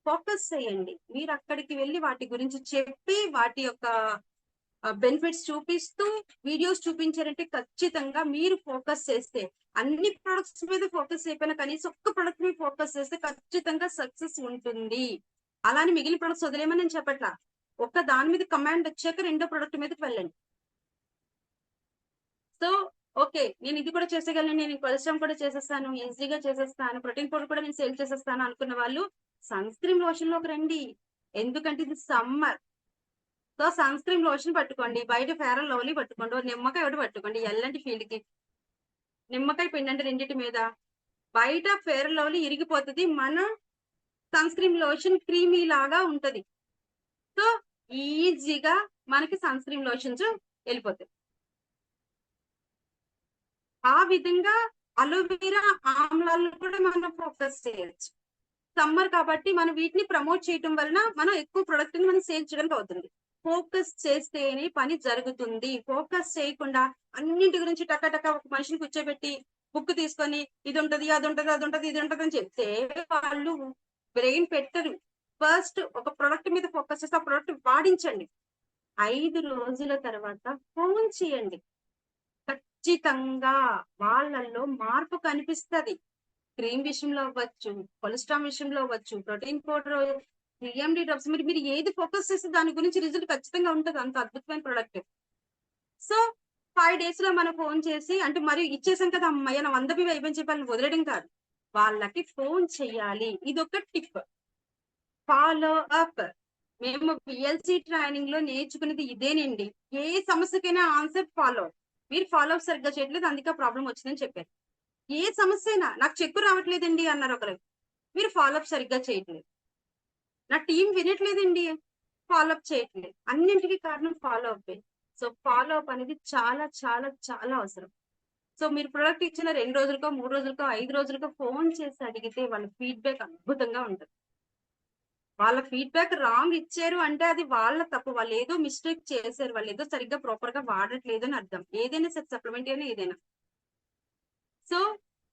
ఫోకస్ చేయండి. మీరు అక్కడికి వెళ్ళి వాటి గురించి చెప్పి వాటి యొక్క బెనిఫిట్స్ చూపిస్తూ వీడియోస్ చూపించారంటే ఖచ్చితంగా మీరు ఫోకస్ చేస్తే, అన్ని ప్రొడక్ట్స్ మీద ఫోకస్ అయిపోయినా కనీసం ఒక్క ప్రొడక్ట్ మీద ఫోకస్ చేస్తే ఖచ్చితంగా సక్సెస్ ఉంటుంది. అలానే మిగిలిన ప్రొడక్ట్స్ వదిలేమని నేను చెప్పట్లా. ఒక్క దాని మీద కమాండ్ వచ్చాక రెండో ప్రొడక్ట్ మీదకి వెళ్ళండి. సో ఓకే, నేను ఇది కూడా చేసేయగలను, నేను కొలెస్ట్రాల్ కూడా చేసేస్తాను, ఈజీగా చేసేస్తాను, ప్రోటీన్ పౌడర్ కూడా నేను సేల్ చేసేస్తాను అనుకున్న వాళ్ళు సన్ స్క్రీన్ లోషన్ లోకి రండి. ఎందుకంటే ఇది summer. So sunscreen lotion పట్టుకోండి, బయట ఫేర్ అండ్ లవ్లీ పట్టుకోండి, నిమ్మకాయ ఒకటి పట్టుకోండి. ఎల్లంటి ఫీల్డ్ కి నిమ్మకాయ పిండండి రెండింటి మీద. బయట ఫేర్ అండ్ లవ్లీ ఇరిగిపోతుంది, మన సన్ స్క్రీన్ లోషన్ క్రీమీ లాగా ఉంటది. సో ఈజీగా మనకి సన్ స్క్రీన్ లోషన్స్ వెళ్ళిపోతాయి. ఆ విధంగా అలోవెరా ఆమ్లాలను కూడా మనం ఫోకస్ చేయొచ్చు. సమ్మర్ కాబట్టి మనం వీటిని ప్రమోట్ చేయటం వలన మనం ఎక్కువ ప్రొడక్ట్ ని మనం సేల్ చేయడానికి అవుతుంది. ఫోకస్ చేస్తేనే పని జరుగుతుంది. ఫోకస్ చేయకుండా అన్నింటి గురించి టక ఒక మనిషిని కూర్చోబెట్టి బుక్ తీసుకొని ఇది ఉంటది, అది ఉంటది, అది ఉంటది, ఇది ఉంటది అని చెప్తే వాళ్ళు బ్రెయిన్ పెట్టరు. ఫస్ట్ ఒక ప్రొడక్ట్ మీద ఫోకస్ చేస్తే ఆ ప్రొడక్ట్ వాడించండి. 5 రోజుల తర్వాత ఫోన్ చేయండి. ఖచ్చితంగా వాళ్ళల్లో మార్పు కనిపిస్తుంది. క్రీమ్ విషయంలో అవ్వచ్చు, కొలెస్ట్రాల్ విషయంలో అవ్వచ్చు, ప్రోటీన్ పౌడర్, ఎండి డ్రాప్స్, మీరు ఏది ఫోకస్ చేస్తే దాని గురించి రిజల్ట్ ఖచ్చితంగా ఉంటుంది. అంత అద్భుతమైన ప్రొడక్ట్. సో 5 days లో మనం ఫోన్ చేసి, అంటే మరి ఇచ్చేసాం కదా అమ్మాయి నా 100 అయిపోయి చెప్పాలని వదిలేయడం కాదు, వాళ్ళకి ఫోన్ చెయ్యాలి. ఇది ఒక టిప్. Follow up. మేము పిఎల్సి ట్రైనింగ్ లో నేర్చుకునేది ఇదేనండి. ఏ సమస్యకైనా ఆన్సర్ ఫాలో. మీరు ఫాలో అప్ సరిగ్గా చేయట్లేదు, అందుకే ప్రాబ్లం వచ్చిందని చెప్పారు. ఏ సమస్య అయినా, నాకు చెక్కు రావట్లేదండి అన్నారు ఒకరు, మీరు ఫాలో అప్ సరిగ్గా చేయట్లేదు. నా టీం వినట్లేదండి, ఫాలో అప్ చేయట్లేదు. అన్నింటికి కారణం follow up. So follow up అనేది చాలా చాలా చాలా అవసరం. సో మీరు ప్రొడక్ట్ ఇచ్చిన 2 రోజులకో 3 రోజులకో 5 రోజులకో ఫోన్ చేసి అడిగితే వాళ్ళ ఫీడ్బ్యాక్ అద్భుతంగా ఉంటుంది. వాళ్ళ ఫీడ్బ్యాక్ రాంగ్ ఇచ్చారు అంటే అది వాళ్ళ తప్పు, వాళ్ళు ఏదో మిస్టేక్ చేశారు, వాళ్ళు ఏదో సరిగ్గా ప్రాపర్ గా వాడట్లేదు అని అర్థం. ఏదైనా సరే సప్లిమెంట్ అయినా ఏదైనా. సో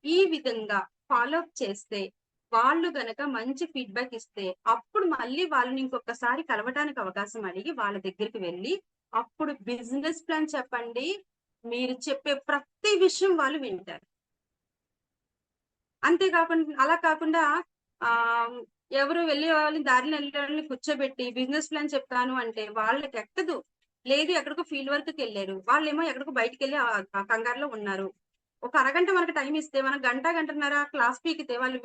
ఈ విధంగా ఫాలో అప్ చేస్తే, వాళ్ళు గనక మంచి ఫీడ్బ్యాక్ ఇస్తే, అప్పుడు మళ్ళీ వాళ్ళని ఇంకొకసారి కలవటానికి అవకాశం అడిగి వాళ్ళ దగ్గరికి వెళ్ళి అప్పుడు బిజినెస్ ప్లాన్ చెప్పండి. మీరు చెప్పే ప్రతి విషయం వాళ్ళు వింటారు. అంతేకాకుండా అలా కాకుండా ఆ ఎవరు వెళ్ళే వాళ్ళని దారిని వెళ్ళే వాళ్ళని కూర్చోబెట్టి బిజినెస్ ప్లాన్ చెప్తాను అంటే వాళ్ళకి ఎక్కదు. లేదు ఎక్కడికో ఫీల్డ్ వర్క్ కి వెళ్ళారు, వాళ్ళేమో ఎక్కడికో బయటకు వెళ్ళి ఆ కంగారులో ఉన్నారు. ఒక అరగంట మనకు టైం ఇస్తే మనం గంటన్నర క్లాస్ పీకితే వాళ్ళు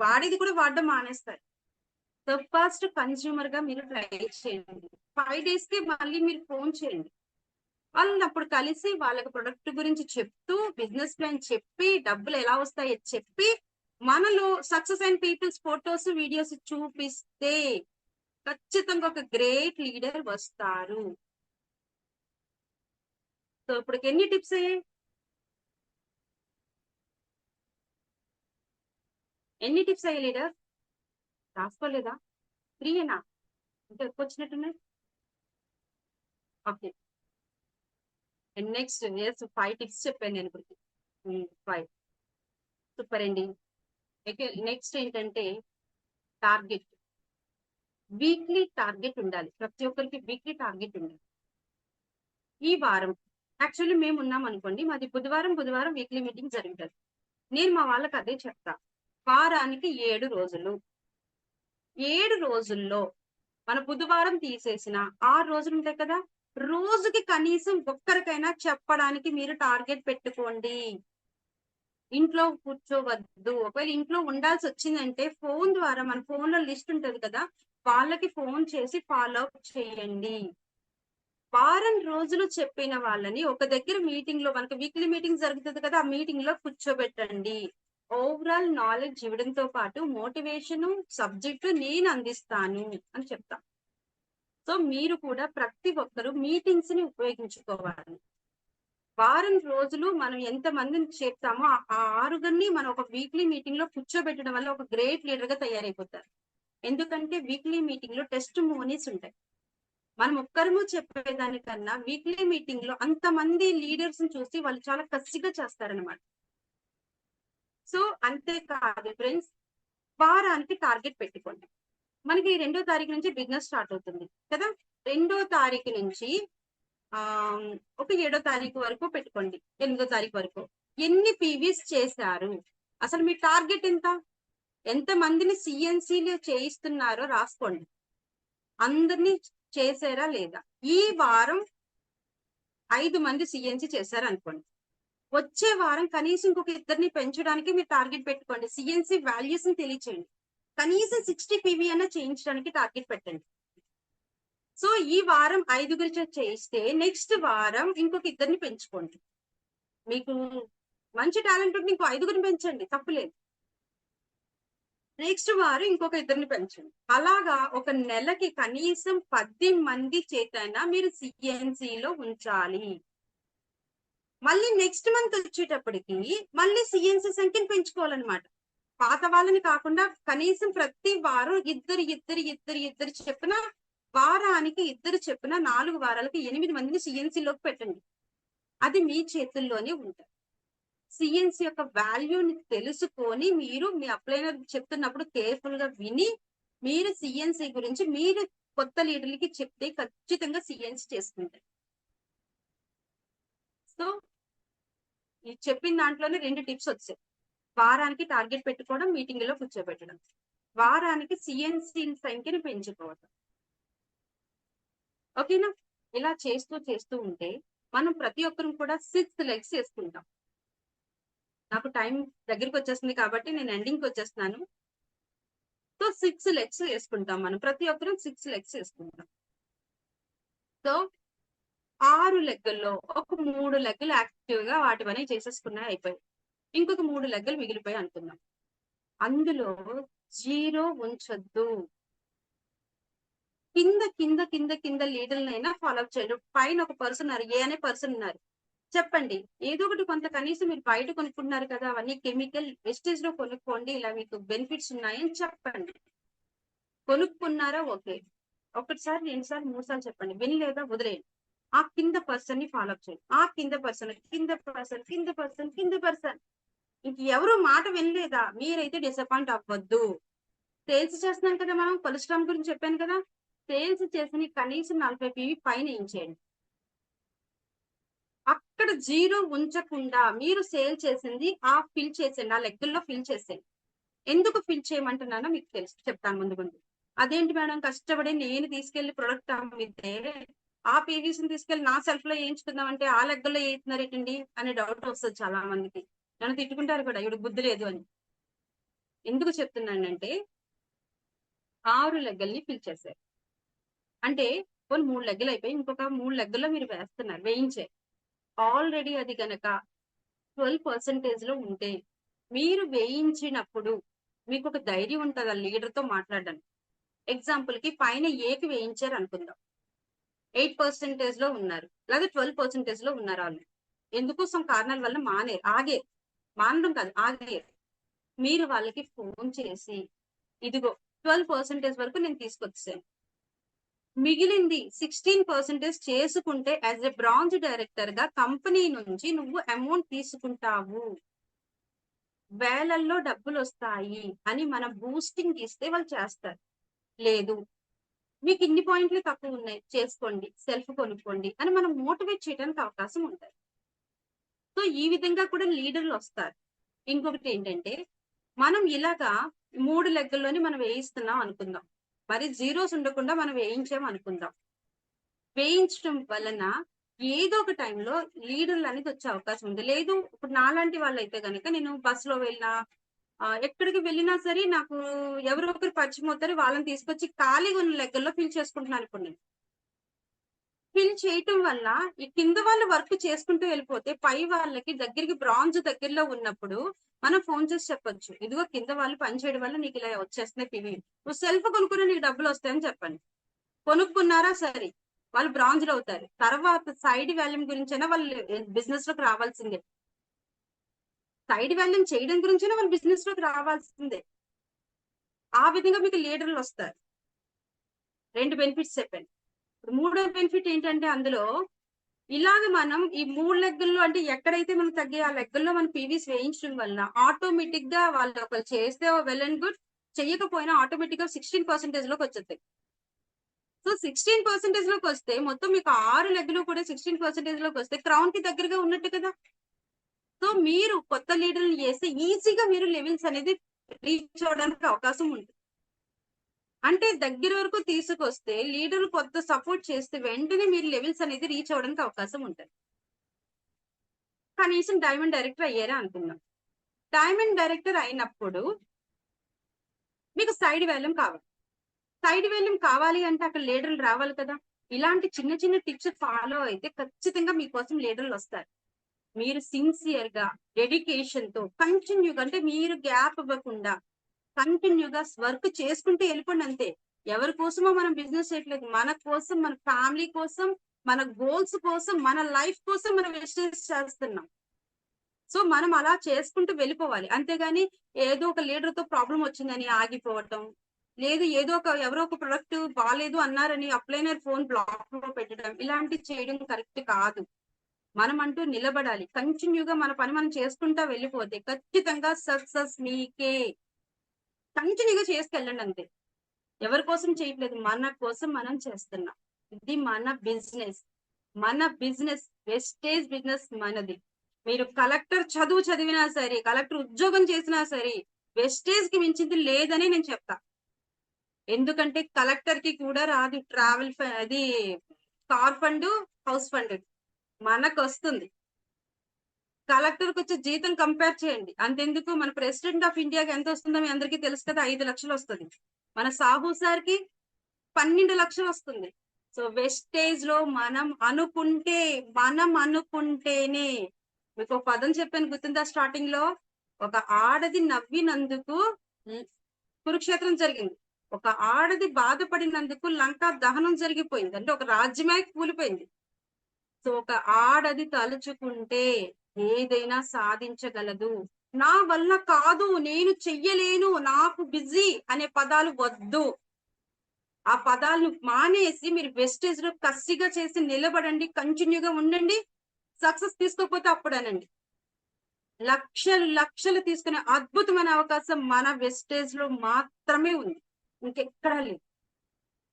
వాడేది కూడా వాడడం మానేస్తారు. సో ఫస్ట్ కన్స్యూమర్ గా మీరు ట్రై చేయండి. 5 days కి మళ్ళీ మీరు ఫోన్ చేయండి. వాళ్ళని అప్పుడు కలిసి వాళ్ళకి ప్రొడక్ట్ గురించి చెప్తూ, బిజినెస్ ప్లాన్ చెప్పి, డబ్బులు ఎలా వస్తాయో చెప్పి, మనలో సక్సెస్ అయిన పీపుల్స్ ఫొటోస్ వీడియోస్ చూపిస్తే ఖచ్చితంగా ఒక గ్రేట్ లీడర్ వస్తారు. సో ఇప్పుడు ఎన్ని టిప్స్ అయ్యాయి? ఎన్ని టిప్స్ అయ్యాయి లీడర్? రాసుకోలేదా? 3ఏనా? ఇంకా ఎక్కువ వచ్చినట్టున్నాయి. ఓకే, నెక్స్ట్ 5 టిప్స్ చెప్పాను నేను ఇప్పుడు. 5 సూపర్ అండి. నెక్స్ట్ ఏంటంటే టార్గెట్. వీక్లీ టార్గెట్ ఉండాలి. ప్రతి ఒక్కరికి వీక్లీ టార్గెట్ ఉండాలి. ఈ వారం యాక్చువల్లీ మేము ఉన్నాం అనుకోండి, మాది బుధవారం వీక్లీ మీటింగ్ జరుగుతుంది. నేను మా వాళ్ళకి అదే చెప్తా, వారానికి 7 రోజులు. 7 రోజుల్లో మన బుధవారం తీసేసిన 6 రోజులు ఉంటాయి కదా, రోజుకి కనీసం ఒక్కరికైనా చెప్పడానికి మీరు టార్గెట్ పెట్టుకోండి. ఇంట్లో కూర్చోవద్దు. ఒకవేళ ఇంట్లో ఉండాల్సి వచ్చిందంటే ఫోన్ ద్వారా, మన ఫోన్ లో లిస్ట్ ఉంటది కదా, వాళ్ళకి ఫోన్ చేసి ఫాలో అప్ చేయండి. వారం రోజులు చెప్పిన వాళ్ళని ఒక దగ్గర మీటింగ్ లో, మనకి వీక్లీ మీటింగ్ జరుగుతుంది కదా, ఆ మీటింగ్ లో కూర్చోబెట్టండి. ఓవరాల్ నాలెడ్జ్ ఇవ్వడంతో పాటు మోటివేషన్ సబ్జెక్టు నేను అందిస్తాను అని చెప్తా. సో మీరు కూడా ప్రతి ఒక్కరు మీటింగ్స్ ని ఉపయోగించుకోవాలి. వారం రోజులు మనం ఎంత మందిని చెప్తామో ఆ ఆరుగురిని మనం ఒక వీక్లీ మీటింగ్ లో కూర్చోబెట్టడం వల్ల ఒక గ్రేట్ లీడర్ గా తయారైపోతారు. ఎందుకంటే వీక్లీ మీటింగ్ లో టెస్ట్ మోనీస్ ఉంటాయి. మనం ఒక్కరము చెప్పేదానికన్నా వీక్లీ మీటింగ్ లో అంతమంది లీడర్స్ ని చూసి వాళ్ళు చాలా కసిగా చేస్తారనమాట. సో అంతేకాదు ఫ్రెండ్స్, వారానికి టార్గెట్ పెట్టుకోండి. మనకి 2వ తారీఖు నుంచి బిజినెస్ స్టార్ట్ అవుతుంది కదా. 2వ తారీఖు నుంచి 7వ తారీఖు వరకు పెట్టుకోండి, 8వ తారీఖు వరకు ఎన్ని పీవీస్ చేశారు, అసలు మీ టార్గెట్ ఎంత మందిని సిఎన్సీలు చేయిస్తున్నారో రాసుకోండి. అందరినీ చేసారా లేదా. ఈ వారం 5 మంది సిఎన్సీ చేశారు అనుకోండి, వచ్చే వారం కనీసం ఇంకొక 2 పెంచడానికి మీరు టార్గెట్ పెట్టుకోండి. సిఎన్సీ వాల్యూస్ ని తెలియచేయండి. కనీసం 60 పీవీ అన్న చేయించడానికి టార్గెట్ పెట్టండి. సో ఈ వారం 5 చేయిస్తే నెక్స్ట్ వారం ఇంకొక 2 పెంచుకోండి. మీకు మంచి టాలెంట్ ఉంటే ఇంకో 5 పెంచండి, తప్పులేదు. నెక్స్ట్ వారం ఇంకొక 2 పెంచండి. అలాగా ఒక నెలకి కనీసం 10 మంది చేతైనా మీరు సిఎన్సీలో ఉంచాలి. మళ్ళీ నెక్స్ట్ మంత్ వచ్చేటప్పటికి మళ్ళీ సిఎన్సీ సంఖ్యను పెంచుకోవాలన్నమాట. పాత వాళ్ళని కాకుండా కనీసం ప్రతి వారం ఇద్దరు చెప్పిన, వారానికి 2 చెప్పిన 4 వారాలకి 8 మందిని సిఎన్సీలోకి పెట్టండి. అది మీ చేతుల్లోనే ఉంటుంది. సిఎన్సీ యొక్క వాల్యూని తెలుసుకొని మీరు మీ అప్లైనర్ చెప్తున్నప్పుడు కేర్ఫుల్ గా విని మీరు సిఎన్సీ గురించి మీరు కొత్త లీడర్లకి చెప్తే ఖచ్చితంగా సిఎన్సీ చేసుకుంటారు. సో ఈ చెప్పిన దాంట్లోనే 2 టిప్స్ వచ్చాయి. వారానికి టార్గెట్ పెట్టుకోవడం, మీటింగ్ లో కూర్చోబెట్టడం, వారానికి సిఎన్సీ సంఖ్యను పెంచుకోవడం. ఓకేనా? ఇలా చేస్తూ ఉంటే మనం ప్రతి ఒక్కరు కూడా 6 లెగ్స్ వేసుకుంటాం. నాకు టైం దగ్గరికి వచ్చేస్తుంది కాబట్టి నేను ఎండింగ్కి వచ్చేస్తున్నాను. సో 6 లెగ్స్ వేసుకుంటాం మనం, ప్రతి ఒక్కరు 6 లెగ్స్ వేసుకుంటాం. సో 6 లెగ్గుల్లో ఒక 3 లెగ్గులు యాక్టివ్ గా వాటి పని చేసేసుకున్నాయి, అయిపోయాయి. ఇంకొక 3 లెగ్గులు మిగిలిపోయి అనుకుందాం. అందులో 0 ఉంచొద్దు. కింద లీడర్లైనా ఫాలో అప్ చేయండి. పైన ఒక పర్సన్ ఉన్నారు, ఏ అనే పర్సన్ ఉన్నారు, చెప్పండి ఏదో ఒకటి కొంత కనీసం మీరు బయట కొనుక్కున్నారు కదా, అవన్నీ కెమికల్ వెస్టేజ్ లో కొనుక్కోండి, ఇలా మీకు బెనిఫిట్స్ ఉన్నాయని చెప్పండి. కొనుక్కున్నారా ఓకే, 1 సారి 2 సార్లు 3 సార్లు చెప్పండి, వినలేదా వదిలేయండి. ఆ కింద పర్సన్ ని ఫాలో అప్ చేయండి. ఆ కింద పర్సన్ ఇంక ఎవరు మాట వినలేదా, మీరైతే డిసప్పాయింట్ అవ్వద్దు. సేల్స్ చేస్తున్నాం కదా, మనం కొలెస్ట్రాల్ గురించి చెప్పాను కదా, సేల్స్ చేసిన కనీసం 40 పీవీ పైన చేయండి. అక్కడ 0 ఉంచకుండా మీరు సేల్ చేసింది ఆ ఫిల్ చేసేయండి, ఆ లెక్కల్లో ఫిల్ చేసేయండి. ఎందుకు ఫిల్ చేయమంటున్నానో మీకు తెలుసు, చెప్తాను ముందు. అదేంటి మేడం, కష్టపడి నేను తీసుకెళ్లి ప్రొడక్ట్ అమ్మితే ఆ పీవీస్ ని తీసుకెళ్లి నా సెల్ఫ్ లో వేయించుకుందాం అంటే ఆ లెక్కల్లో వేస్తున్నారు ఏంటండి అనే డౌట్ వస్తుంది చాలా మందికి. నన్ను తిట్టుకుంటారు కూడా, ఇవి బుద్ధి లేదు అని. ఎందుకు చెప్తున్నానంటే 6 లెగ్గల్ని ఫిల్ చేశారు అంటే కొన్ని 3 లెగ్గలు అయిపోయి ఇంకొక 3 లెగ్గల్లో మీరు వేస్తున్నారు, వేయించే ఆల్రెడీ అది కనుక 12% లో ఉంటే మీరు వేయించినప్పుడు మీకు ఒక ధైర్యం ఉంటుంది ఆ లీడర్ తో మాట్లాడడానికి. ఎగ్జాంపుల్ కి పైన ఏకి వేయించారు అనుకుందాం, 8% లో ఉన్నారు లేదా 12% లో ఉన్నారు. వాళ్ళు ఎందుకు some కారణాల వల్ల మానడం కాదు ఆగేరు. మీరు వాళ్ళకి ఫోన్ చేసి ఇదిగో 12% వరకు నేను తీసుకొచ్చాను, మిగిలింది 16% చేసుకుంటే యాజ్ ఎ బ్రాంచ్ డైరెక్టర్ గా కంపెనీ నుంచి నువ్వు అమౌంట్ తీసుకుంటావు, వేలల్లో డబ్బులు వస్తాయి అని మనం బూస్టింగ్ ఇస్తే వాళ్ళు చేస్తారు. లేదు మీకు ఇన్ని పాయింట్లు తక్కువ ఉన్నాయి, చేసుకోండి, సెల్ఫ్ కొనుక్కోండి అని మనం మోటివేట్ చేయడానికి అవకాశం ఉంటుంది. సో ఈ విధంగా కూడా లీడర్లు వస్తారు. ఇంకొకటి ఏంటంటే మనం ఇలాగా 3 లెగ్గల్లోని మనం వేయిస్తున్నాం అనుకుందాం, మరి జీరోస్ ఉండకుండా మనం వేయించాం అనుకుందాం. వేయించడం వలన ఏదో ఒక టైంలో లీడర్లు అనేది వచ్చే అవకాశం ఉంది. లేదు ఇప్పుడు నాలాంటి వాళ్ళు అయితే గనక నేను బస్సులో వెళ్ళినా ఎక్కడికి వెళ్ళినా సరే నాకు ఎవరో ఒకరు పరిచయం అవుతారు. వాళ్ళని తీసుకొచ్చి ఖాళీగా ఉన్న లెక్కల్లో ఫిల్ చేసుకుంటున్నాను ఇప్పుడు నేను. ఫిల్ చేయటం వల్ల ఈ కింద వాళ్ళు వర్క్ చేసుకుంటూ వెళ్ళిపోతే పై వాళ్ళకి దగ్గరికి బ్రాంజ్ దగ్గరలో ఉన్నప్పుడు మనం ఫోన్ చేసి చెప్పొచ్చు. ఇదిగో కింద వాళ్ళు పని చేయడం వల్ల నీకు ఇలా వచ్చేస్తున్నాయి పివి. నువ్వు సెల్ఫ్ కొనుక్కుని నీకు డబ్బులు వస్తాయని చెప్పండి. కొనుక్కున్నారా సరే, వాళ్ళు బ్రాంజ్లు అవుతారు. తర్వాత సైడ్ వాల్యూమ్ గురించైనా వాళ్ళు బిజినెస్ లోకి రావాల్సిందే. సైడ్ వాల్యూమ్ చేయడం గురించైనా వాళ్ళు బిజినెస్ లోకి రావాల్సిందే. ఆ విధంగా మీకు లీడర్లు వస్తారు. 2 బెనిఫిట్స్ చెప్పండి. మూడో బెనిఫిట్ ఏంటంటే అందులో ఇలాగ మనం ఈ 3 లెగ్గల్లో అంటే ఎక్కడైతే మనం తగ్గే ఆ లెగ్గల్లో మనం పీవీస్ వేయించడం వల్ల ఆటోమేటిక్ గా వాళ్ళు ఒకరు చేస్తే వెల్ అండ్ గుడ్, చెయ్యకపోయినా ఆటోమేటిక్ గా 16% లోకి వచ్చేస్తాయి. సో 16% లోకి వస్తే మొత్తం మీకు 6 లెగ్గులు కూడా 16% లోకి వస్తే క్రౌన్ కి దగ్గరగా ఉన్నట్టు కదా. సో మీరు కొత్త లీడర్లు చేస్తే ఈజీగా మీరు లెవెల్స్ అనేది రీచ్ అవడానికి అవకాశం ఉంటుంది. అంటే దగ్గర వరకు తీసుకొస్తే లీడర్ కొత్త సపోర్ట్ చేస్తే వెంటనే మీరు లెవెల్స్ అనేది రీచ్ అవడానికి అవకాశం ఉంటుంది. కనీసం డైమండ్ డైరెక్టర్ అయ్యారా అనుకుందాం. డైమండ్ డైరెక్టర్ అయినప్పుడు మీకు సైడ్ వాల్యూమ్ కావాలి. సైడ్ వాల్యూమ్ కావాలి అంటే అక్కడ లీడర్లు రావాలి కదా. ఇలాంటి చిన్న చిన్న టిప్స్ ఫాలో అయితే ఖచ్చితంగా మీకోసం లీడర్లు వస్తారు. మీరు సిన్సియర్ గా డెడికేషన్ తో కంటిన్యూగా, అంటే మీరు గ్యాప్ ఇవ్వకుండా కంటిన్యూగా వర్క్ చేసుకుంటూ వెళ్ళిపోండి అంతే. ఎవరి కోసమో మనం బిజినెస్ చేయట్లేదు, మన కోసం, మన ఫ్యామిలీ కోసం, మన గోల్స్ కోసం, మన లైఫ్ కోసం మనం బిజినెస్ చేస్తున్నాం. సో మనం అలా చేసుకుంటూ వెళ్ళిపోవాలి. అంతేగాని ఏదో ఒక లీడర్ తో ప్రాబ్లం వచ్చిందని ఆగిపోవటం, లేదు ఏదో ఒక ఎవరో ఒక ప్రొడక్ట్ బాగాలేదు అన్నారని అప్లైనర్ ఫోన్ బ్లాక్ లో పెట్టడం, ఇలాంటివి చేయడం కరెక్ట్ కాదు. మనం అంటూ నిలబడాలి. కంటిన్యూగా మన పని మనం చేసుకుంటా వెళ్ళిపోతే ఖచ్చితంగా సక్సెస్ మీకే. కంటిన్యూగా చేసుకెళ్ళండి అంతే. ఎవరి కోసం చేయట్లేదు, మన కోసం మనం చేస్తున్నాం. ఇది మన బిజినెస్. మన బిజినెస్ వెస్టేజ్ బిజినెస్ మనది. మీరు కలెక్టర్ చదివినా సరే, కలెక్టర్ ఉద్యోగం చేసినా సరే వెస్టేజ్ కి మించింది లేదని నేను చెప్తా. ఎందుకంటే కలెక్టర్ కి కూడా రాదు ట్రావెల్ అది కార్ ఫండ్, హౌస్ ఫండ్, మనకు వస్తుంది. కలెక్టర్ కి వచ్చే జీతం కంపేర్ చేయండి. అంతెందుకు మన ప్రెసిడెంట్ ఆఫ్ ఇండియాకి ఎంత వస్తుందో మీ అందరికీ తెలుసు కదా, 5 లక్షలు వస్తుంది. మన సాహు సార్ కి 12 లక్షలు వస్తుంది. సో వెస్టేజ్ లో మనం అనుకుంటేనే, మీకు ఒక పదం చెప్పాను గుర్తుందా స్టార్టింగ్ లో, ఒక ఆడది నవ్వినందుకు కురుక్షేత్రం జరిగింది, ఒక ఆడది బాధపడినందుకు లంకా దహనం జరిగిపోయింది. అంటే ఒక రాజ్యమే కూలిపోయింది. సో ఒక ఆడది తలుచుకుంటే ఏదైనా సాధించగలదు. నా వల్ల కాదు, నేను చెయ్యలేను, నాకు బిజీ అనే పదాలు వద్దు. ఆ పదాలను మానేసి మీరు వెస్టేజ్ లో కసిగా చేసి నిలబడండి, కంటిన్యూగా ఉండండి. సక్సెస్ తీసుకోకపోతే అప్పుడేనండి. లక్షలు తీసుకునే అద్భుతమైన అవకాశం మన వెస్టేజ్ లో మాత్రమే ఉంది, ఇంకెక్కడా లేదు.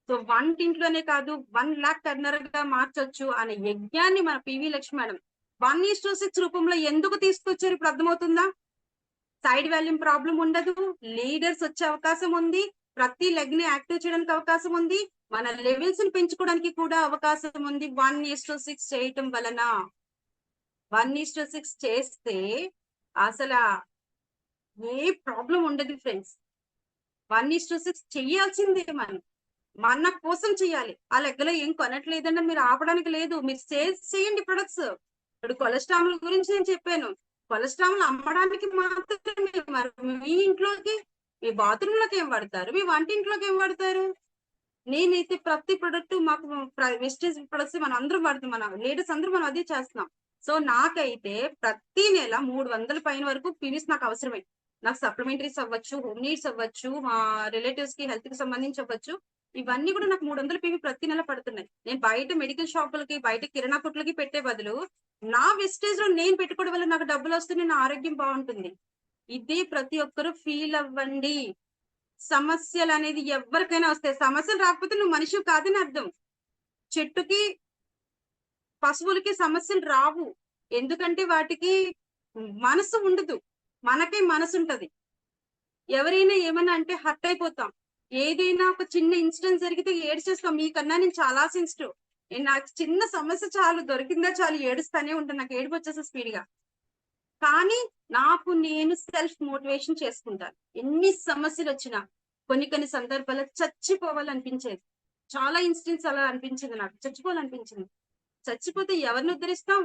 సో వంటింట్లోనే కాదు 1 lakh టర్నర్ గా మార్చొచ్చు అనే యజ్ఞాన్ని మన పివి లక్ష్మి మేడం 1:6 రూపంలో ఎందుకు తీసుకొచ్చారు ఇప్పుడు అర్థమవుతుందా. సైడ్ వాల్యూమ్ ప్రాబ్లం ఉండదు, లీడర్స్ వచ్చే అవకాశం ఉంది, ప్రతి లెగ్ ని యాక్టివ్ చేయడానికి అవకాశం ఉంది, మన లెవెల్స్ ని పెంచుకోవడానికి కూడా అవకాశం ఉంది. 1:6 చేయటం వలన 1:6 చేస్తే అసలు ఏ ప్రాబ్లం ఉండదు ఫ్రెండ్స్. 1:6 చెయ్యాల్సిందే మన కోసం చెయ్యాలి. ఆ లెక్కలో ఏం కొనట్లేదంటే మీరు ఆపడానికి లేదు, మీరు సేల్స్ చేయండి ప్రొడక్ట్స్. ఇప్పుడు కొలెస్ట్రాల్ గురించి నేను చెప్పాను, కొలెస్ట్రాల్ అమ్మడానికి మాత్రమే. మరి మీ ఇంట్లోకి, మీ బాత్రూమ్ లోకి ఏం వాడతారు, మీ వంటింట్లోకి ఏం వాడతారు? నేనైతే ప్రతి ప్రొడక్ట్ మాకు వెస్టేజ్ ప్రొడక్ట్స్ మనం అందరం వాడుతాం, మన లేడీస్ అందరూ మనం అదే చేస్తున్నాం. సో నాకైతే ప్రతి నెల 300 పైన వరకు పీవీస్ నాకు అవసరమే. నాకు సప్లిమెంటరీస్ అవ్వచ్చు, హోమ్ నీడ్స్ అవ్వచ్చు, మా రిలేటివ్స్ కి హెల్త్ కి సంబంధించి అవ్వచ్చు, ఇవన్నీ కూడా నాకు 300 పీవీ ప్రతి నెల పడుతున్నాయి. నేను బయట మెడికల్ షాపులకి, బయట కిరాణా కొట్లకి పెట్టే బదులు నా వెస్టేజ్ లో నేను పెట్టుకోవడం వల్ల నాకు డబ్బులు వస్తుంది, నా ఆరోగ్యం బాగుంటుంది. ఇదే ప్రతి ఒక్కరు ఫీల్ అవ్వండి. సమస్యలు అనేది ఎవరికైనా వస్తాయి, సమస్యలు రాకపోతే నువ్వు మనిషి కాదని అర్థం. చెట్టుకి, పశువులకి సమస్యలు రావు, ఎందుకంటే వాటికి మనసు ఉండదు, మనకే మనసు ఉంటది. ఎవరైనా ఏమన్నా అంటే హర్ట్ అయిపోతాం, ఏదైనా ఒక చిన్న ఇన్సిడెంట్ జరిగితే ఏడ్చేస్తాం. మీకన్నా నేను చాలా సెన్సిటివ్, నాకు చిన్న సమస్య చాలు, దొరికిందా చాలు, ఏడుస్తానే ఉంటాను. నాకు ఏడుపు వచ్చేసి స్పీడ్ గా. కానీ నాకు నేను సెల్ఫ్ మోటివేషన్ చేసుకుంటాను. ఎన్ని సమస్యలు వచ్చినా కొన్ని సందర్భాల్లో చచ్చిపోవాలనిపించేది. చాలా ఇన్సిడెంట్స్ అలా అనిపించింది, నాకు చచ్చిపోవాలనిపించింది. చచ్చిపోతే ఎవరిని ఉద్ధరిస్తాం?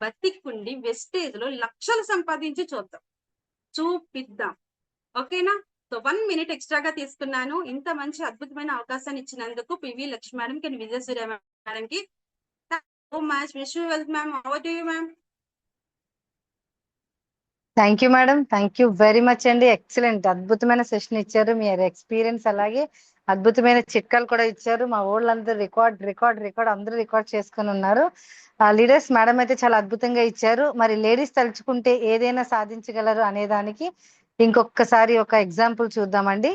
బతికుండి వెస్టేజ్ లో లక్షలు సంపాదించి చూపిద్దాం. ఓకేనా? సో 1 minute ఎక్స్ట్రాగా తీసుకున్నాను. ఇంత మంచి అద్భుతమైన అవకాశాన్ని ఇచ్చినందుకు పివి లక్ష్మి మేడం కి, విజయ సూర్య మేడం కి so much. Wish you well ma'am. Over to you ma'am. Thank you madam, thank you very much అండి. ఎక్సలెంట్, అద్భుతమైన సెషన్ ఇచ్చారు. మీ ఎక్స్పీరియన్స్ అలాగే అద్భుతమైన చిట్కాలు కూడా ఇచ్చారు. మా వాళ్ళందరూ రికార్డ్ అందరూ రికార్డ్ చేసుకుని ఉన్నారు. లీడర్స్ మేడం అయితే చాలా అద్భుతంగా ఇచ్చారు. మరి లేడీస్ తలుచుకుంటే ఏదైనా సాధించగలరు అనేదానికి ఇంకొకసారి ఒక ఎగ్జాంపుల్ చూద్దామండి.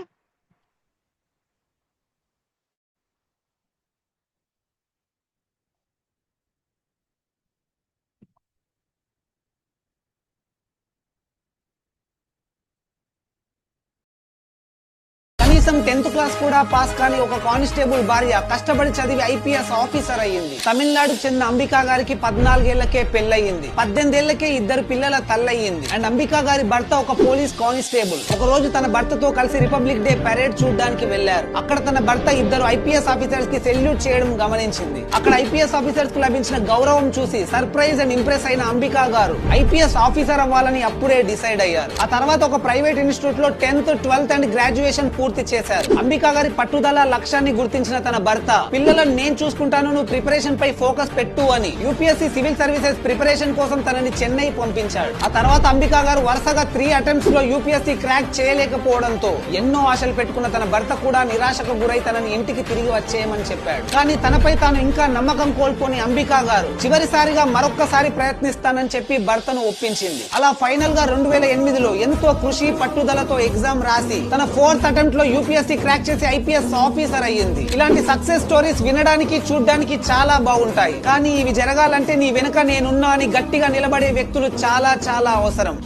కనీసం 10th క్లాస్ కూడా పాస్ కాని ఒక కానిస్టేబుల్ భార్య కష్టపడి చదివి ఐపీఎస్ ఆఫీసర్ అయ్యింది. తమిళనాడుకు చెందిన అంబికా గారికి 14 ఏళ్లకే పెళ్లయింది. 18 ఏళ్లకే 2 పిల్లల తల్లయింది. అండ్ అంబికా గారి భర్త ఒక పోలీస్ కానిస్టేబుల్. ఒక రోజు తన భర్తతో కలిసి రిపబ్లిక్ డే పరేడ్ చూడడానికి వెళ్లారు. అక్కడ తన భర్త 2 ఐపీఎస్ ఆఫీసర్స్ కి సెల్యూట్ చేయడం గమనించింది. అక్కడ ఐపీఎస్ ఆఫీసర్స్ కు లభించిన గౌరవం చూసి సర్ప్రైజ్ అండ్ ఇంప్రెస్ అయిన అంబికా గారు ఐపీఎస్ ఆఫీసర్ అవ్వాలని అప్పుడే డిసైడ్ అయ్యారు. ఆ తర్వాత ఒక ప్రైవేట్ ఇన్స్టిట్యూట్ లో 10th, 12th అండ్ గ్రాడ్యుయేషన్ పూర్తి చేశారు. అంబికా గారి పట్టుదల లక్ష్యాన్ని గుర్తించిన తన భర్త, పిల్లలను నేను చూసుకుంటాను, నువ్వు ప్రిపరేషన్ పై ఫోకస్ పెట్టు అని యూపీఎస్సీ సివిల్ సర్వీసెస్ ప్రిపరేషన్ కోసం తనని చెన్నై పంపించాడు. ఆ తర్వాత అంబికా గారు వరుసగా 3 అటెంప్ట్స్ లో యూపీఎస్సీ క్రాక్ చేయలేకపోవడంతో ఎన్నో ఆశలు పెట్టుకున్న తన భర్త కూడా నిరాశకు గురై తనని ఇంటికి తిరిగి వచ్చేయమని చెప్పాడు. కానీ తనపై తాను ఇంకా నమ్మకం కోల్పోని అంబికా గారు చివరిసారిగా మరొక్కసారి ప్రయత్నిస్తానని చెప్పి భర్తను ఒప్పించింది. అలా ఫైనల్ గా 2008లో ఎంతో కృషి పట్టుదలతో ఎగ్జామ్ రాసి తన 4th అటెంప్ట్ లో యూపీఎస్సీ క్రాక్ చేసి ఐపీఎస్ ఆఫీసర్ అయ్యింది. ఇలాంటి సక్సెస్ స్టోరీస్ వినడానికి చూడడానికి చాలా బాగుంటాయి, కానీ ఇవి జరగాలంటే నీ వెనుక నేనున్నా అని గట్టిగా నిలబడే వ్యక్తులు చాలా చాలా అవసరం.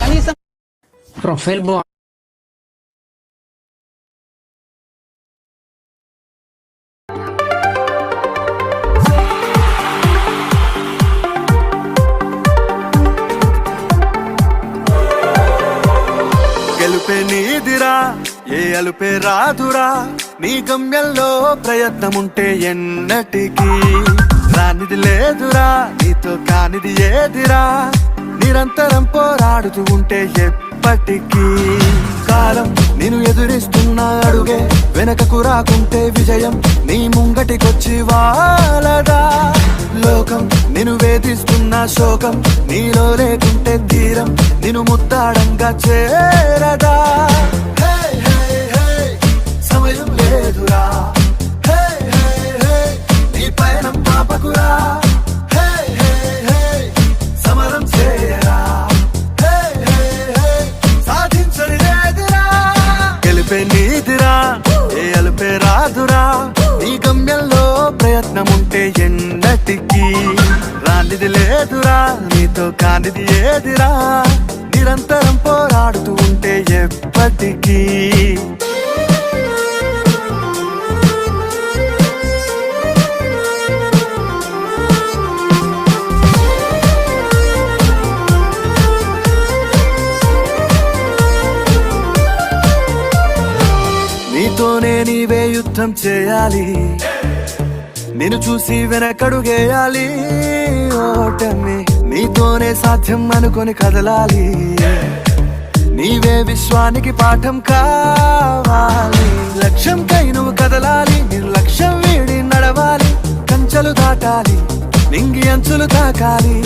కనీసం ప్రొఫైల్ గెలుపే నీదిరా, ఏ అలుపే రాదురా, నీ గమ్యంలో ప్రయత్నముంటే ఎన్నటికీ రానిది లేదురా, నీతో కానిది ఏదిరా, నిరంతరం పోరాడుతూ ఉంటే ఎప్పటికీ. కాలం నేను ఎదురిస్తున్న అడుగే వెనకకు రాకుంటే విజయం నీ ముంగటికొచ్చి వాలదా. లోకం నేను వేధిస్తున్న శోకం నీలో లేకుంటే తీరం నిన్ను ముద్దాడంగా చేరదా. సమయం లేదురా, నీ పయనం పాపకురా, సమరం చేయరా, సాధించని లేదురా. గెలిపే నీదిరా, ఏ అలుపే రాదురా, నీ గమ్యంలో ప్రయత్నముంటే ఎన్నటికీ రానిది లేదురా, నీతో కానిది ఏదిరా, నిరంతరం పోరాడుతూ ఉంటే ఎప్పటికీ. నీతోనే నీవే యుద్ధం చేయాలి, నిన్ను చూసి వెనకడుగేయాలి. ఓటమి నీతోనే సాధ్యం అనుకొని కదలాలి, నీవే విశ్వానికి పాఠం కావాలి. లక్ష్యంకై నువ్వు కదలాలి, నిర్లక్ష్యం వీడి నడవాలి, కంచెలు దాటాలి, నింగి అంచులు తాకాలి.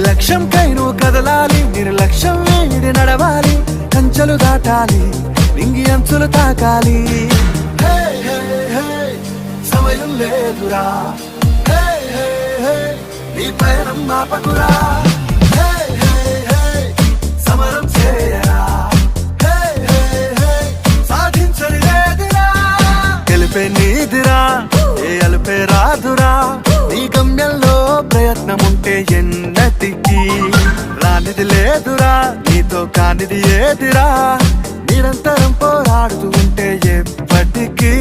లక్ష్యంకై నువ్వు కదలాలి, నిర్లక్ష్యం వీడి నడవాలి, కంచెలు దాటాలి, నింగి అంచులు తాకాలి. సమయం లేదురా, నీ పయనం మాపకురా, సమరం చేయరా, సాధించని లేదురా. గెలిపే నీదిరా, ఏ అలుపే రాదురా, నీ గమ్యంలో ప్రయత్నముంటే ఎన్నటికీ రానిది లేదురా, నీతో కానిది ఏదిరా, నిరంతరం పోరాడుతూ ఉంటే ఎప్పటికీ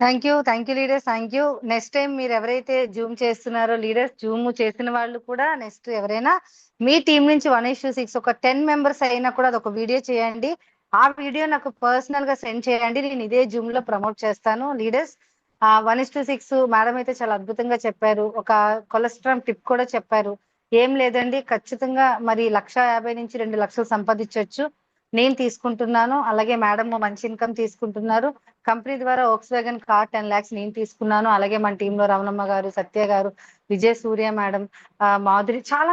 thank you leaders, thank you. Next time మీరు ఎవరైతే జూమ్ చేస్తున్నారో లీడర్స్, జూమ్ చేసిన వాళ్ళు కూడా నెక్స్ట్ ఎవరైనా మీ టీం నుంచి 1:6 ఒక 10 మెంబర్స్ అయినా కూడా అదొక వీడియో చేయండి. ఆ వీడియో నాకు పర్సనల్ గా సెండ్ చేయండి, నేను ఇదే జూమ్ లో ప్రమోట్ చేస్తాను. లీడర్స్ 1:6 మేడం అయితే చాలా అద్భుతంగా చెప్పారు. ఒక కొలెస్ట్రాల్ టిప్ కూడా చెప్పారు. ఏం లేదండి, ఖచ్చితంగా మరి 1,50,000 నుంచి 2 లక్షలు సంపాదించవచ్చు. నేను తీసుకుంటున్నాను, అలాగే మేడం మంచి ఇన్కమ్ తీసుకుంటున్నారు. కంపెనీ ద్వారా వోక్స్ వ్యాగన్ కార్ 10 lakhs నేను తీసుకున్నాను. అలాగే మన టీంలో రమణమ్మ గారు, సత్య గారు, విజయ సూర్య మేడం, మాధురి, చాలా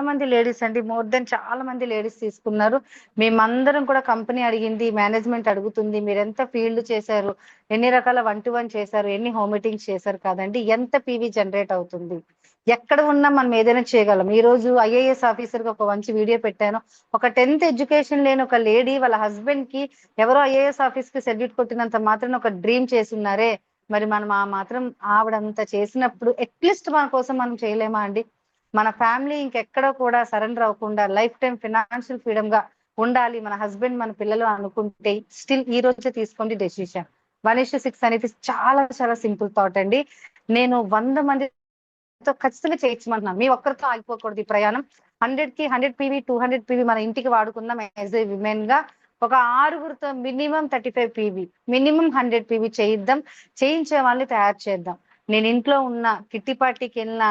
మంది లేడీస్ అండి, మోర్ దెన్ చాలా మంది లేడీస్ తీసుకున్నారు. మేమందరం కూడా కంపెనీ అడిగింది, మేనేజ్మెంట్ అడుగుతుంది, మీరు ఎంత ఫీల్డ్ చేశారు, ఎన్ని రకాల 1-to-1 చేశారు, ఎన్ని హోమ్ మీటింగ్స్ చేశారు కాదండి, ఎంత పీవీ జనరేట్ అవుతుంది, ఎక్కడ ఉన్నా మనం ఏదైనా చేయగలం. ఈ రోజు ఐఏఎస్ ఆఫీసర్ గా ఒక మంచి వీడియో పెట్టాను. ఒక 10th ఎడ్యుకేషన్ లేని ఒక లేడీ వాళ్ళ హస్బెండ్ కి ఎవరో ఐఏఎస్ ఆఫీస్ కి సెల్యూట్ కొట్టినంత మాత్రం ఒక డ్రీమ్ చేస్తున్నారే, మరి మనం ఆ మాత్రం ఆవిడంతా చేసినప్పుడు అట్లీస్ట్ మన కోసం మనం చేయలేమా అండి? మన ఫ్యామిలీ ఇంకెక్కడ కూడా సరెండర్ అవ్వకుండా లైఫ్ టైం ఫినాన్షియల్ ఫ్రీడమ్ గా ఉండాలి మన హస్బెండ్ మన పిల్లలు అనుకుంటే స్టిల్ ఈ రోజే తీసుకోండి డెసిషన్. 1:6 అనేది చాలా చాలా సింపుల్ థాట్ అండి. నేను 100 మందితో ఖచ్చితంగా చేయించమంటున్నాను. మీ ఒక్కరితో ఆగిపోకూడదు ఈ ప్రయాణం. 100 పీవీ 200 పీవీ మన ఇంటికి వాడుకుందాం యాజ్ ఏ విమెన్ గా. ఒక 6గురితో మినిమం 35 పీవీ, మినిమం 100 పీవీ చేయిద్దాం. చేయించే వాళ్ళని తయారు చేద్దాం. నేను ఇంట్లో ఉన్న కిట్టి పార్టీకి వెళ్ళినా,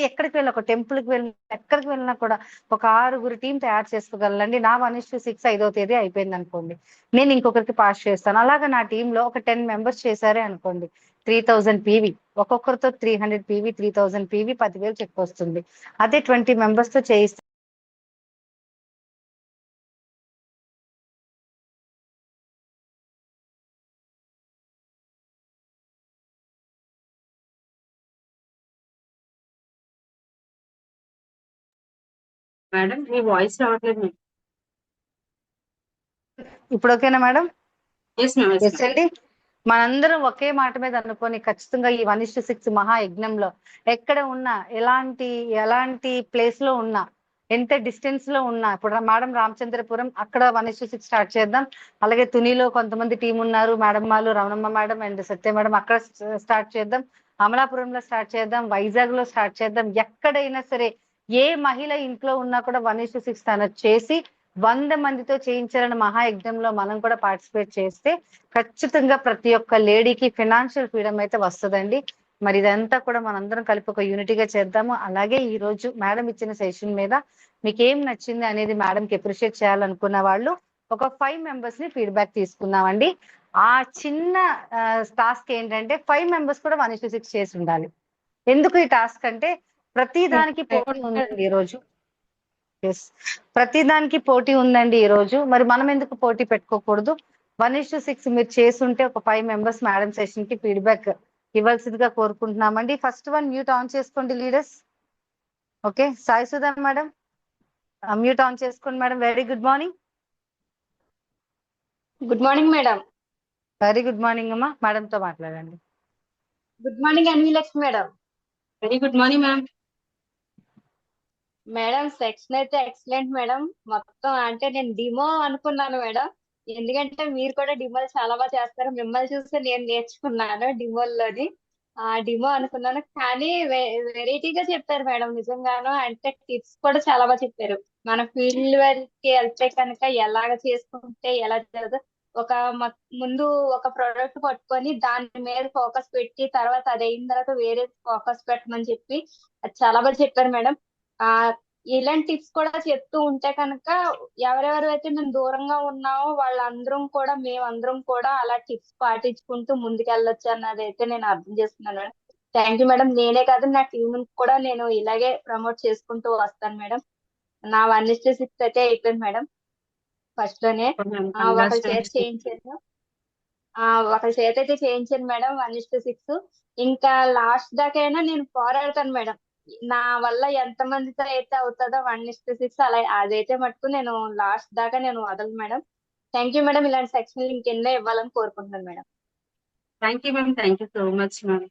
ఎక్కడికి వెళ్ళినా, ఒక టెంపుల్ కి వెళ్ళినా, ఎక్కడికి వెళ్ళినా కూడా ఒక 6గురు టీం తయారు చేసుకోగలండి. నా 1:6 5వ తేదీ అయిపోయింది అనుకోండి, నేను ఇంకొకరికి పాస్ చేస్తాను. అలాగా నా టీంలో ఒక 10 మెంబర్స్ చేశారే అనుకోండి, 3000 పీవీ, ఒక్కొక్కరితో 300 పీవీ, 3000 పీవీ, 10,000 చెక్ వస్తుంది. అదే 20 మెంబర్స్ తో చేయిస్తే మేడం మీ వాయిస్ రావట్లేదు మేడం. ఇప్పుడు ఓకేనా madam? Yes ma'am, yes yes అండి. మనందరం ఒకే మాట మీద అనుకొని ఖచ్చితంగా ఈ 1:6 మహాయజ్ఞంలో ఎక్కడ ఉన్నా, ఎలాంటి ప్లేస్ లో ఉన్నా, ఎంత డిస్టెన్స్ లో ఉన్నా, ఇప్పుడు మేడం రామచంద్రపురం అక్కడ 1:6 స్టార్ట్ చేద్దాం. అలాగే తునిలో కొంతమంది టీం ఉన్నారు, మేడం వాళ్ళు, Ramanamma madam and Satya madam, అక్కడ స్టార్ట్ చేద్దాం. అమలాపురంలో స్టార్ట్ చేద్దాం, వైజాగ్ లో స్టార్ట్ చేద్దాం. ఎక్కడైనా సరే ఏ మహిళ ఇంట్లో ఉన్నా కూడా 1:6 తనది చేసి 100 మందితో చేయించాలని మహాయజ్ఞంలో మనం కూడా పార్టిసిపేట్ చేస్తే ఖచ్చితంగా ప్రతి ఒక్క లేడీకి ఫినాన్షియల్ ఫ్రీడమ్ అయితే వస్తుందండి. మరి ఇదంతా కూడా మనందరం కలిపి ఒక యూనిటీగా చేద్దాము. అలాగే ఈ రోజు మేడం ఇచ్చిన సెషన్ మీద మీకు ఏం నచ్చింది అనేది మేడంకి అప్రిషియేట్ చేయాలనుకున్న వాళ్ళు ఒక 5 మెంబర్స్ ని ఫీడ్బ్యాక్ తీసుకుందామండి. ఆ చిన్న టాస్క్ ఏంటంటే 5 మెంబర్స్ కూడా 1:6 చేసి ఉండాలి. ఎందుకు ఈ టాస్క్ అంటే ప్రతి దానికి పోటీ ఉందండి ఈ రోజు. ప్రతి దానికి పోటీ ఉందండి ఈ రోజు. మరి మనం ఎందుకు పోటీ పెట్టుకోకూడదు? 1:6 మీరు చేసుంటే ఒక 5 మెంబర్స్ మేడం సెషన్ కి ఫీడ్బ్యాక్ ఇవ్వాల్సిందిగా కోరుకుంటున్నామండి. ఫస్ట్ వన్ మ్యూట్ ఆన్ చేసుకోండి leaders. Okay, Sai Sudha madam mute on చేసుకోండి madam. Very good morning. Good morning madam. Very good morning అమ్మా. మేడంతో మాట్లాడండి. Good morning Anvilakshmi madam. Very good morning ma'am. Madam section అయితే excellent madam. మొత్తం అంటే నేను డిమో అనుకున్నాను మేడం, ఎందుకంటే మీరు కూడా డిమోలు చాలా బాగా చేస్తారు. మిమ్మల్ని చూసి నేను నేర్చుకున్నాను డిమోల్లోని. ఆ డిమో అనుకున్నాను, కానీ వెరైటీగా చెప్పారు మేడం నిజంగాను. అంటే టిప్స్ కూడా చాలా బాగా చెప్పారు. మన ఫీల్డ్ వరకు వెళ్తే కనుక ఎలాగ చేసుకుంటే ఎలా జరగదు. ఒక ముందు ఒక ప్రోడక్ట్ పట్టుకొని దాని మీద ఫోకస్ పెట్టి తర్వాత అది అయిన తర్వాత వేరే ఫోకస్ పెట్టమని చెప్పి అది చాలా బాగా చెప్పారు మేడం. ఆ ఇలాంటి టిప్స్ కూడా చెప్తూ ఉంటే కనుక ఎవరెవరు అయితే మేము దూరంగా ఉన్నామో వాళ్ళందరం కూడా మేమందరం కూడా అలా టిప్స్ పాటించుకుంటూ ముందుకెళ్ళొచ్చు అన్నది అయితే నేను అర్థం చేసుకున్నాను మేడం. Thank you madam. నేనే కాదు నా టీం కూడా నేను ఇలాగే ప్రమోట్ చేసుకుంటూ వస్తాను మేడం. నా 1:6 అయితే అయిపోయింది మేడం. ఫస్ట్ లోనే ఒకరు చేసి చేయించాను. ఒకరి చేత అయితే చేయించాను మేడం 1:6. ఇంకా లాస్ట్ దాకైనా నేను పోరాడతాను మేడం. నా వల్ల ఎంత మందితో అయితే అవుతుందో 1:6 అలా అదైతే మటుకు నేను లాస్ట్ దాకా నేను వదలను మేడం. Thank you madam. ఇలాంటి సెక్షన్లు ఇంకెన్నో ఇవ్వాలని కోరుకుంటున్నాను madam. Thank you ma'am. Thank you so much ma'am.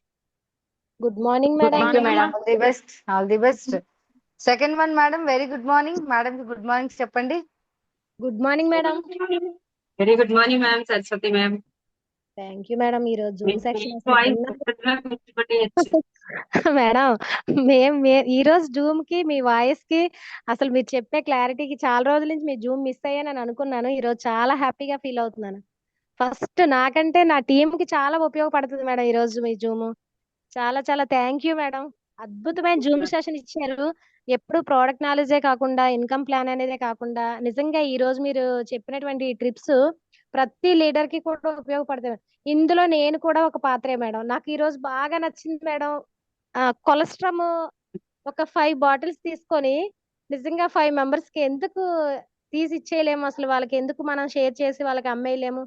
Good morning good madam. Thank you morning madam. All the best, all the best. Second one madam, very good morning madam కి good morning చెప్పండి. Good morning madam. Very good morning ma'am. Saraswati ma'am. Thank you madam. ఈ రోజు Zoom section voice madam ఈ రోజు Zoom కి మీ voice కి అసలు మీరు చెప్పే క్లారిటీకి చాలా రోజుల నుంచి మీ జూమ్ మిస్ అయ్యానని అనుకున్నాను. ఈ రోజు చాలా హ్యాపీగా ఫీల్ అవుతున్నాను. ఫస్ట్ నాకంటే నా టీం కి చాలా ఉపయోగపడుతుంది మేడం ఈ రోజు మీ జూమ్. చాలా చాలా థ్యాంక్ యూ మేడం. అద్భుతమైన జూమ్ సెషన్ ఇచ్చారు. ఎప్పుడు ప్రోడక్ట్ నాలెడ్జే కాకుండా ఇన్కమ్ ప్లాన్ అనేదే కాకుండా నిజంగా ఈ రోజు మీరు చెప్పినటువంటి ట్రిప్స్ ప్రతి లీడర్ కి కూడా ఉపయోగపడతాయి. ఇందులో నేను కూడా ఒక పాత్రే మేడం. నాకు ఈ రోజు బాగా నచ్చింది మేడం. కొలెస్ట్రామ్ ఒక 5 బాటిల్స్ తీసుకొని నిజంగా 5 మెంబర్స్ కి ఎందుకు తీసి ఇచ్చేయలేము, అసలు వాళ్ళకి ఎందుకు మనం షేర్ చేసి వాళ్ళకి అమ్మేయలేము,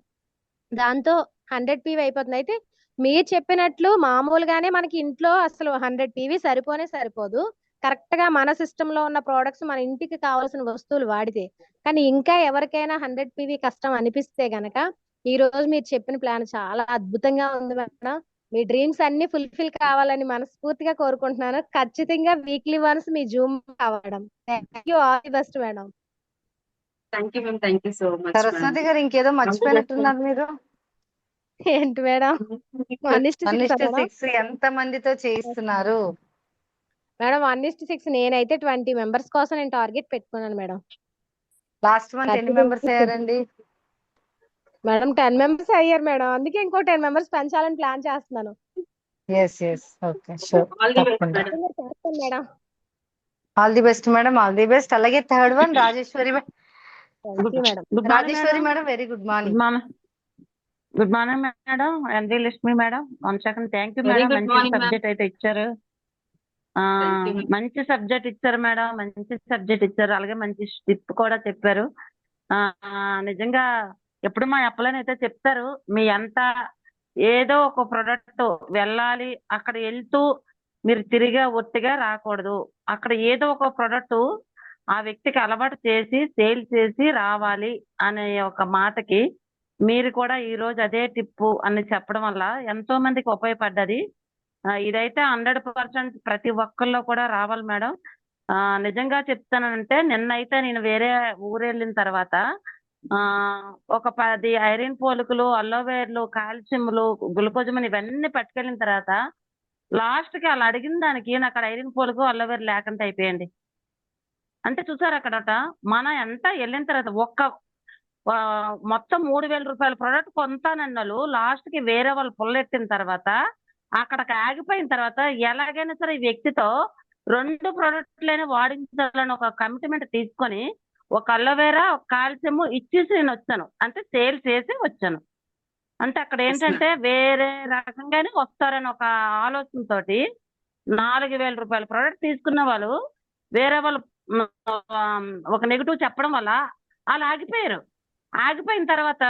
దాంతో 100 PV అయిపోతుంది. అయితే మీరు చెప్పినట్లు మామూలుగానే మనకి ఇంట్లో అసలు 100 PV సరిపోదు. కరెక్ట్ గా మన సిస్టమ్ లో ఉన్న ప్రోడక్ట్స్ మన ఇంటికి కావాల్సిన వస్తువులు వాడితే. కానీ ఇంకా ఎవరికైనా 100 PV కష్టం అనిపిస్తే గనక ఈ రోజు మీరు చెప్పిన ప్లాన్ చాలా అద్భుతంగా ఉంది మేడం. మీ డ్రీమ్స్ అన్ని ఫుల్ఫిల్ కావాలని మనస్ఫూర్తిగా కోరుకుంటున్నాను. ఖచ్చితంగా వీక్లీ వన్స్ మీ జూమ్ కావడం. Thank you, all the best madam. Thank you ma'am. Thank you so much. Saraswati గారు ఇంకేదో మర్చిపోయినట్టున్నారు మీరు. ఏంటి మేడం? 1:6 ఎంత మందితో చేయిస్తున్నారు మేడం? 1:6 నేనైతే 20 మెంబర్స్ కోసం నేను టార్గెట్ పెట్టుకున్నాను మేడం. లాస్ట్ మంత్ ఎన్ని మెంబర్స్ అయ్యారండి మేడం? 10 మెంబర్స్ అయ్యారు మేడం. అందుకే ఇంకో 10 మెంబర్స్ పెంచాలని ప్లాన్ చేస్తున్నాను. ఓకే షూర్, తప్పకుండా. చేస్తాను madam. All the best madam, all the best. అలాగే third one Rajeshwari thank you madam. Rajeshwari madam, very good morning. Good morning madam. N V Lakshmi madam. 1 second. Thank you Very madam. good మంచి morning, ma'am. Subject అయితే ఇచ్చారు. Thank you, ma'am. మంచి subject ఇచ్చారు madam. మంచి subject ఇచ్చారు. అలాగే మంచి టిప్ కూడా చెప్పారు. నిజంగా ఎప్పుడు మా అప్పలని అయితే చెప్తారు, మీ అంతా ఏదో ఒక ప్రొడక్ట్ వెళ్ళాలి, అక్కడ వెళ్తూ మీరు తిరిగా ఒట్టిగా రాకూడదు. అక్కడ ఏదో ఒక ప్రొడక్ట్ ఆ వ్యక్తికి అలవాటు చేసి సేల్ చేసి రావాలి అనే ఒక మాటకి మీరు కూడా ఈ రోజు అదే టిప్పు అని చెప్పడం వల్ల ఎంతో మందికి ఉపయోగపడ్డది. ఇదైతే 100% ప్రతి ఒక్కరిలో కూడా రావాలి మేడం. నిజంగా చెప్తానంటే నిన్నైతే నేను వేరే ఊరు వెళ్ళిన తర్వాత ఒక 10 ఐరన్ పోలికలు, అల్లోవేర్లు, కాల్షియంలు, గ్లూకోజమని ఇవన్నీ పట్టుకెళ్ళిన తర్వాత లాస్ట్ కి వాళ్ళు అడిగిన దానికి నాకు అక్కడ ఐరన్ పోలికలు, అల్లోవేర్ లేకుండా అయిపోయండి. అంటే చూసారు అక్కడట మనం ఎంత వెళ్ళిన తర్వాత మొత్తం 3,000 రూపాయల ప్రోడక్ట్ కొంటానన్నలు లాస్ట్ కి వేరే వాళ్ళు పుల్లెట్టిన తర్వాత అక్కడికి ఆగిపోయిన తర్వాత ఎలాగైనా సరే ఈ వ్యక్తితో 2 ప్రోడక్ట్లైనా వాడించాలని ఒక కమిట్మెంట్ తీసుకొని ఒక అలోవేరా, ఒక కాల్షియం ఇచ్చేసి నేను వచ్చాను. అంటే సేల్ చేసి వచ్చాను. అంటే అక్కడ ఏంటంటే వేరే రకంగానే వస్తారని ఒక ఆలోచనతోటి 4,000 రూపాయల ప్రోడక్ట్ తీసుకున్న వాళ్ళు వేరే వాళ్ళు ఒక నెగిటివ్ చెప్పడం వల్ల వాళ్ళు ఆగిపోయారు. ఆగిపోయిన తర్వాత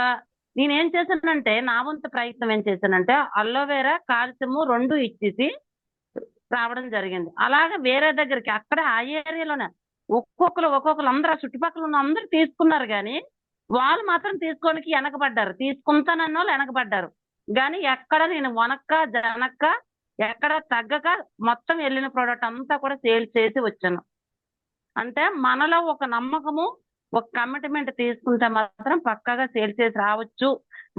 నేనేం చేశానంటే నా వంతు ప్రయత్నం ఏం చేశానంటే అలోవేరా, కాల్షియం 2 ఇచ్చేసి రావడం జరిగింది. అలాగే వేరే దగ్గరికి అక్కడ ఆ ఏరియాలోనే ఒక్కొక్కరు అందరూ చుట్టుపక్కల ఉన్న అందరూ తీసుకున్నారు, కానీ వాళ్ళు మాత్రం తీసుకోనికి వెనకబడ్డారు. తీసుకుంటానన్న వాళ్ళు వెనకబడ్డారు. కానీ ఎక్కడ నేను జనక్క ఎక్కడ తగ్గక మొత్తం వెళ్ళిన ప్రోడక్ట్ అంతా కూడా సేల్ చేసి వచ్చాను. అంటే మనలో ఒక నమ్మకము, ఒక కమిట్మెంట్ తీసుకుంటే మాత్రం పక్కాగా సేల్ చేసి రావచ్చు.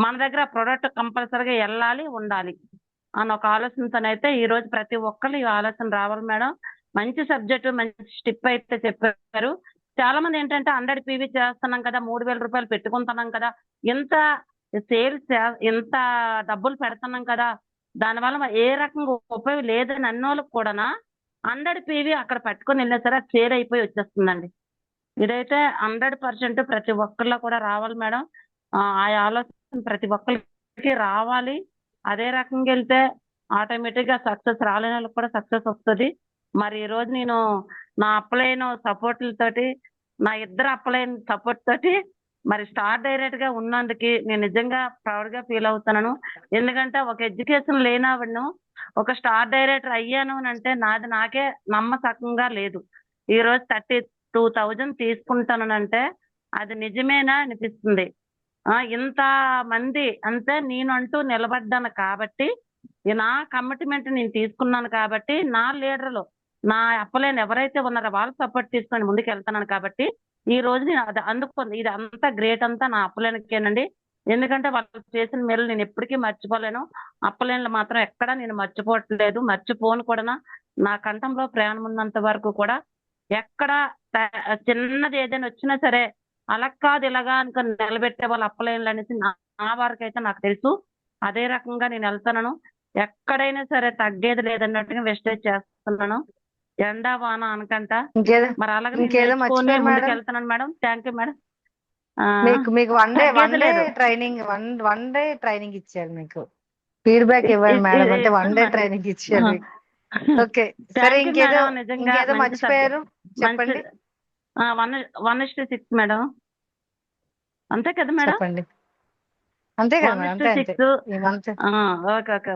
మన దగ్గర ప్రోడక్ట్ కంపల్సరీగా వెళ్ళాలి, ఉండాలి అని ఒక ఆలోచనతోనైతే ఈ రోజు ప్రతి ఒక్కరు ఈ ఆలోచన రావాలి మేడం. మంచి సబ్జెక్టు, మంచి స్టిప్ అయితే చెప్పారు. చాలా మంది ఏంటంటే 100 PV చేస్తున్నాం కదా, 3,000 రూపాయలు పెట్టుకుంటున్నాం కదా, ఇంత సేల్స్ ఇంత డబ్బులు పెడుతున్నాం కదా, దానివల్ల ఏ రకంగా ఉపయోగం లేదని అన్నోళ్ళకి కూడా 100 PV అక్కడ పట్టుకొని వెళ్ళినా సరే సేల్ అయిపోయి వచ్చేస్తుందండి. ఇదైతే 100% ప్రతి ఒక్కరిలో కూడా రావాలి మేడం. ఆ ఆలోచన ప్రతి ఒక్కరికి రావాలి. అదే రకంగా వెళ్తే ఆటోమేటిక్ గా సక్సెస్, రాలేని వాళ్ళకి కూడా సక్సెస్ వస్తుంది. మరి ఈ రోజు నేను నా అప్లైన్ సపోర్ట్లతోటి, నా ఇద్దరు అప్లైన్ సపోర్ట్ తోటి మరి స్టార్ డైరెక్ట్ గా ఉన్నందుకు నేను నిజంగా ప్రౌడ్ గా ఫీల్ అవుతున్నాను. ఎందుకంటే ఒక ఎడ్యుకేషన్ లేనివాడిను ఒక స్టార్ డైరెక్టర్ అయ్యాను అని అంటే నాది నాకే నమ్మసకంగా లేదు. ఈ రోజు 32,000 తీసుకుంటానంటే అది నిజమేనా అనిపిస్తుంది. ఇంత మంది అంటే నేను అంటూ నిలబడ్డాను కాబట్టి నా కమిట్మెంట్ నేను తీసుకున్నాను కాబట్టి నా లీడర్లు నా అప్పలేని ఎవరైతే ఉన్నారో వాళ్ళు సపోర్ట్ తీసుకొని ముందుకు వెళ్తున్నాను కాబట్టి ఈ రోజు నేను అది అందుకుంది. ఇది అంతా గ్రేట్ అంతా నా అప్పలేనికేనండి. ఎందుకంటే వాళ్ళు చేసిన మేలు నేను ఎప్పటికీ మర్చిపోలేను. అప్పలేన్లు మాత్రం ఎక్కడా నేను మర్చిపోవట్లేదు, మర్చిపోను కూడా. నా కంఠంలో ప్రాణం ఉన్నంత వరకు కూడా ఎక్కడ చిన్నది ఏదైనా వచ్చినా సరే అలా కాదు ఇలాగా అనుకుని నిలబెట్టే వాళ్ళు అప్పలేన్లు అనేసి నా వరకు అయితే నాకు తెలుసు. అదే రకంగా నేను వెళ్తున్నాను. ఎక్కడైనా సరే తగ్గేది లేదన్నట్టుగా వెస్టేజ్ చేస్తున్నాను. ఎండా వాన అనకంట ఇంకేదో మరి అలాగే నేను ఇంకేదో నేర్చుకొని మర్చిపోయారు ముందుకు మేడం. వెళ్తున్నాను మేడం. Thank you madam. మీకు వన్ డే తగ్గేది లేదు. ట్రైనింగ్ వన్ డే ట్రైనింగ్ ఇచ్చారు మీకు. ఫీడ్బ్యాక్ ఇవ్వండి మేడం అంటే వన్ డే ట్రైనింగ్ ఇచ్చారు మీకు. ఓకే సరే, థ్యాంక్ యూ ఇంకేదో మేడం. నిజంగా ఇంకేదో మంచి మర్చిపోయారు చెప్పండి. 1:6 మేడం. అంతే కదా మేడం? చెప్పండి. అంతే కదా మేడం, అంతే అంతే 1:6. ఈ మంత్. Okay okay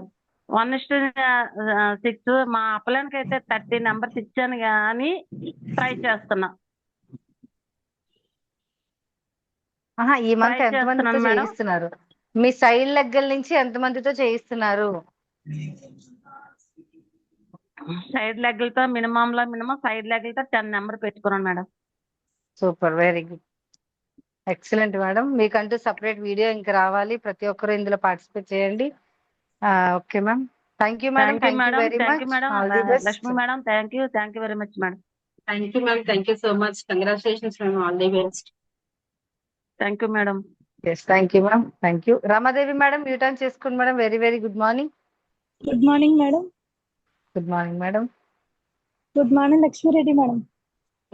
1:6. మా అప్పలానికి అయితే 30 నెంబర్స్ ఇచ్చాను కానీ ట్రై చేస్తున్నా. ఈ మంత్ ట్రై ఎంత మందితో చేస్తున్నాను మేడం. చేయిస్తున్నారు? మీ సైడ్ లెగ్గల నుంచి ఎంత మందితో చేయిస్తున్నారు? సైడ్ లెగ్లతో మినిమం సైడ్ లెగ్లతో 10 నెంబర్ పెట్టుకున్నాను madam. Super, very good, excellent madam. మీకంటూ సపరేట్ వీడియో ఇంకా రావాలి. ప్రతి ఒక్కరు ఇందులో పార్టిసిపేట్ చేయండి. Okay ma'am, thank you madam. Thank you thank you madam. Very thank you much. Madam. All the best. Lakshmi madam, thank you very much madam. Thank you ma'am. Thank you so much. Congratulations ma'am. All the best. Thank you madam. Yes, thank you ma'am. Thank you. Ramadevi madam, U turn చేసుకోండి madam. Very very good morning. Good morning madam. Good morning madam. Good morning Lakshmireddy madam.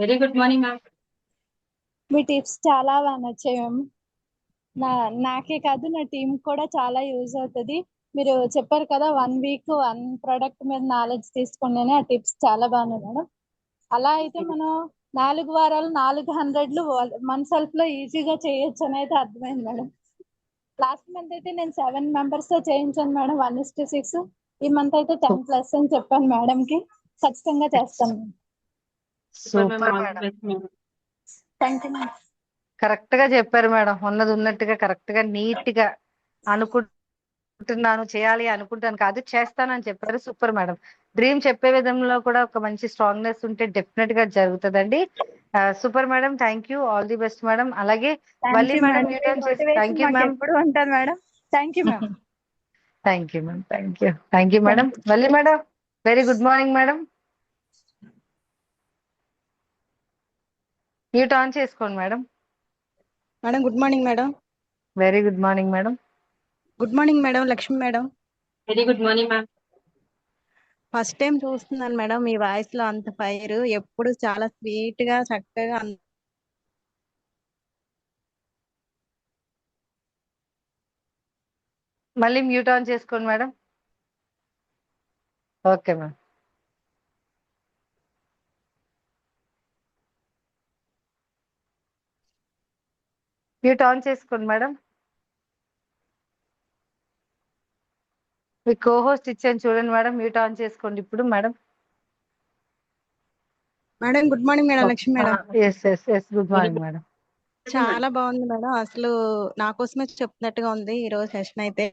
Very good morning ma'am. మీ tips చాలా బాగా నచ్చాయి ma'am. నాకే కాదు నా team కూడా చాలా యూజ్ అవుతుంది. మీరు చెప్పారు కదా 1 వీక్ 1 ప్రోడక్ట్ మీద నాలెడ్జ్ తీసుకోండి, ఆ టిప్స్ చాలా బాగున్నాయి మేడం. అలా అయితే మనం 4 వారాలు 400లు మన సెల్ఫ్ లో ఈజీగా చేయొచ్చు అనేది అర్థమైంది మేడం. లాస్ట్ మంత్ అయితే నేను 7 మెంబర్స్ తో చేయించాను మేడం 1:6. ఈ మంత్ అయితే 10+ అని చెప్పాను మేడం కి. ఖచ్చితంగా చేస్తాను. Super madam, thank you madam. Correct గా చెప్పారు మేడం. ఉన్నది ఉన్నట్టుగా కరెక్ట్ గా నీట్ గా అనుకుంటున్నాను, చేయాలి అనుకుంటాను కాదు చేస్తానని చెప్పారు. Super madam. డ్రీమ్ చెప్పే విధంలో కూడా ఒక మంచి స్ట్రాంగ్నెస్ ఉంటే డెఫినెట్ గా జరుగుతుందండి. Super madam, thank you. All the best madam. అలాగే Valli madam, thank you ma'am. ఎప్పుడు ఉంటాను madam. Thank you ma'am. Thank you ma'am. Thank you madam. Valli madam, very good morning madam. Mute on చేసుకోండి madam. Madam good morning madam. Very good morning madam. Good morning madam. Lakshmi madam. Very good morning ma'am. First time చూస్తున్నాను madam. మీ voice లో అంత fire, ఎప్పుడు చాలా sweet గా చక్కగా మళ్ళీ మ్యూట్ ఆన్ చేసుకోండి madam. Okay ma'am. Mute on చేసుకోండి మేడం. మీ కోహోస్ట్ ఇచ్చాను చూడండి మేడం. మ్యూట్ ఆన్ చేసుకోండి ఇప్పుడు madam. Madam good morning madam. Lakshmi madam. Yes good morning madam. చాలా బాగుంది మేడం. అసలు నా కోసమే చెప్తున్నట్టుగా ఉంది ఈ రోజు సెషన్ అయితే.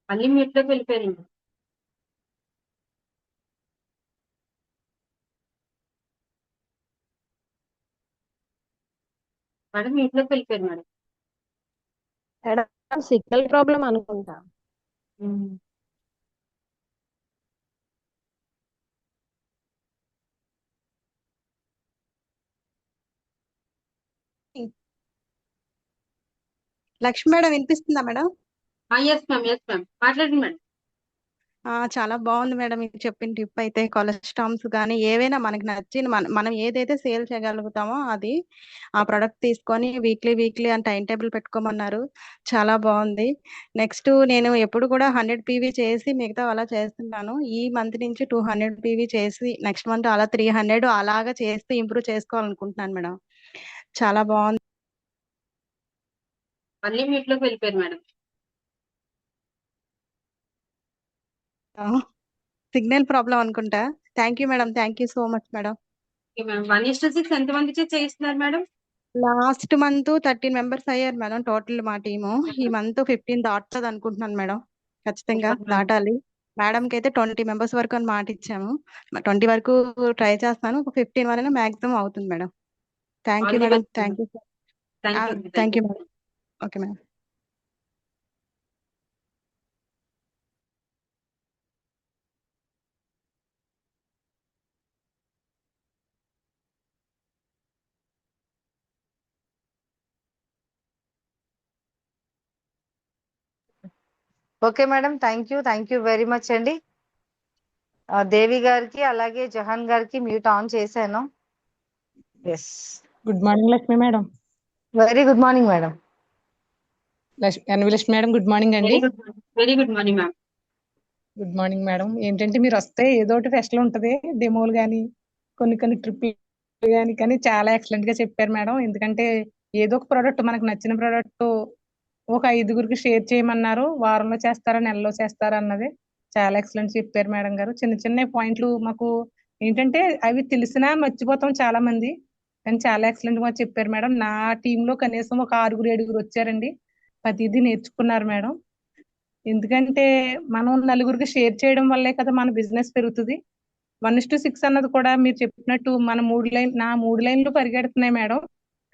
మళ్ళీ మ్యూట్ లోకి వెళ్ళిపోయారండి. మేడం మ్యూట్ లోకి వెళ్ళిపోయారు మేడం. మేడం సిగ్నల్ ప్రాబ్లం అనుకుంటా. లక్ష్మి మేడం వినిపిస్తుందా మేడం? Yes ma'am. మాట్లాడండి మేడం. చాలా బాగుంది మేడం మీరు చెప్పిన టిప్ అయితే. కొలెస్ట్రామ్స్ కానీ ఏవైనా మనకి నచ్చిన మనం ఏదైతే సేల్ చేయగలుగుతామో అది ఆ ప్రొడక్ట్ తీసుకొని వీక్లీ అని టైం టేబుల్ పెట్టుకోమన్నారు. చాలా బాగుంది. నెక్స్ట్ నేను ఎప్పుడు కూడా 100 పీవీ చేసి మిగతా అలా చేస్తున్నాను. ఈ మంత్ నుంచి 200 పీవీ చేసి నెక్స్ట్ మంత్ అలా 300 అలాగా చేస్తూ ఇంప్రూవ్ చేసుకోవాలనుకుంటున్నాను మేడం. చాలా బాగుంది. మళ్ళీ మ్యూట్ లోకి వెళ్ళిపోయారు మేడం. సిగ్నల్ ప్రాబ్లం అనుకుంటా. Thank you madam. Thank you so much madam. Okay ma'am. 1:6 ఎంతమంది చేయిస్తున్నారు మేడం? లాస్ట్ మంత్ 13 మెంబర్స్ అయ్యారు మేడం టోటల్ మా టీము. ఈ మంత్ 15 దాటుతుంది అనుకుంటున్నాను మేడం. ఖచ్చితంగా సూపర్ మ్యామ్. దాటాలి. మేడం కి అయితే 20 మెంబర్స్ వరకు అని మాట ఇచ్చాము. 20 వరకు ట్రై చేస్తాను. ఒక 15 వరకు మాక్సిమం అవుతుంది madam. Thank all you the madam. Best thank you. Thank you. Thank you madam. Okay madam. Okay madam, thank you very much అండి. దేవి గారికి అలాగే జహాన్ గారికి మ్యూట్ ఆన్ చేశాను. Yes, good morning Lakshmi madam. Very good morning madam. Lakshmi madam good morning అండి. Very good morning ma'am. Good morning madam. ఏంటంటే మీరు వస్తే ఏదో ఒకటి ఫెస్టివల్ ఉంటుంది, డెమోలు కానీ కొన్ని ట్రిప్లు కానీ చాలా ఎక్సలెంట్ గా చెప్పారు మేడం. ఎందుకంటే ఏదో ఒక ప్రోడక్ట్ మనకు నచ్చిన ప్రోడక్ట్ ఒక 5గురికి షేర్ చేయమన్నారు. వారంలో చేస్తారా నెలలో చేస్తారా అన్నది చాలా ఎక్సలెంట్ చెప్పారు మేడం గారు. చిన్న పాయింట్లు మాకు ఏంటంటే అవి తెలిసినా మర్చిపోతాం చాలా మంది, కానీ చాలా ఎక్సలెంట్ గా చెప్పారు మేడం. నా టీంలో కనీసం ఒక 6-7 వచ్చారండి, ప్రతిదీ నేర్చుకున్నారు మేడం. ఎందుకంటే మనం నలుగురికి షేర్ చేయడం వల్లే కదా మన బిజినెస్ పెరుగుతుంది. 1:6 అన్నది కూడా మీరు చెప్పినట్టు మన నా 3 లైన్లు పరిగెడుతున్నాయి మేడం.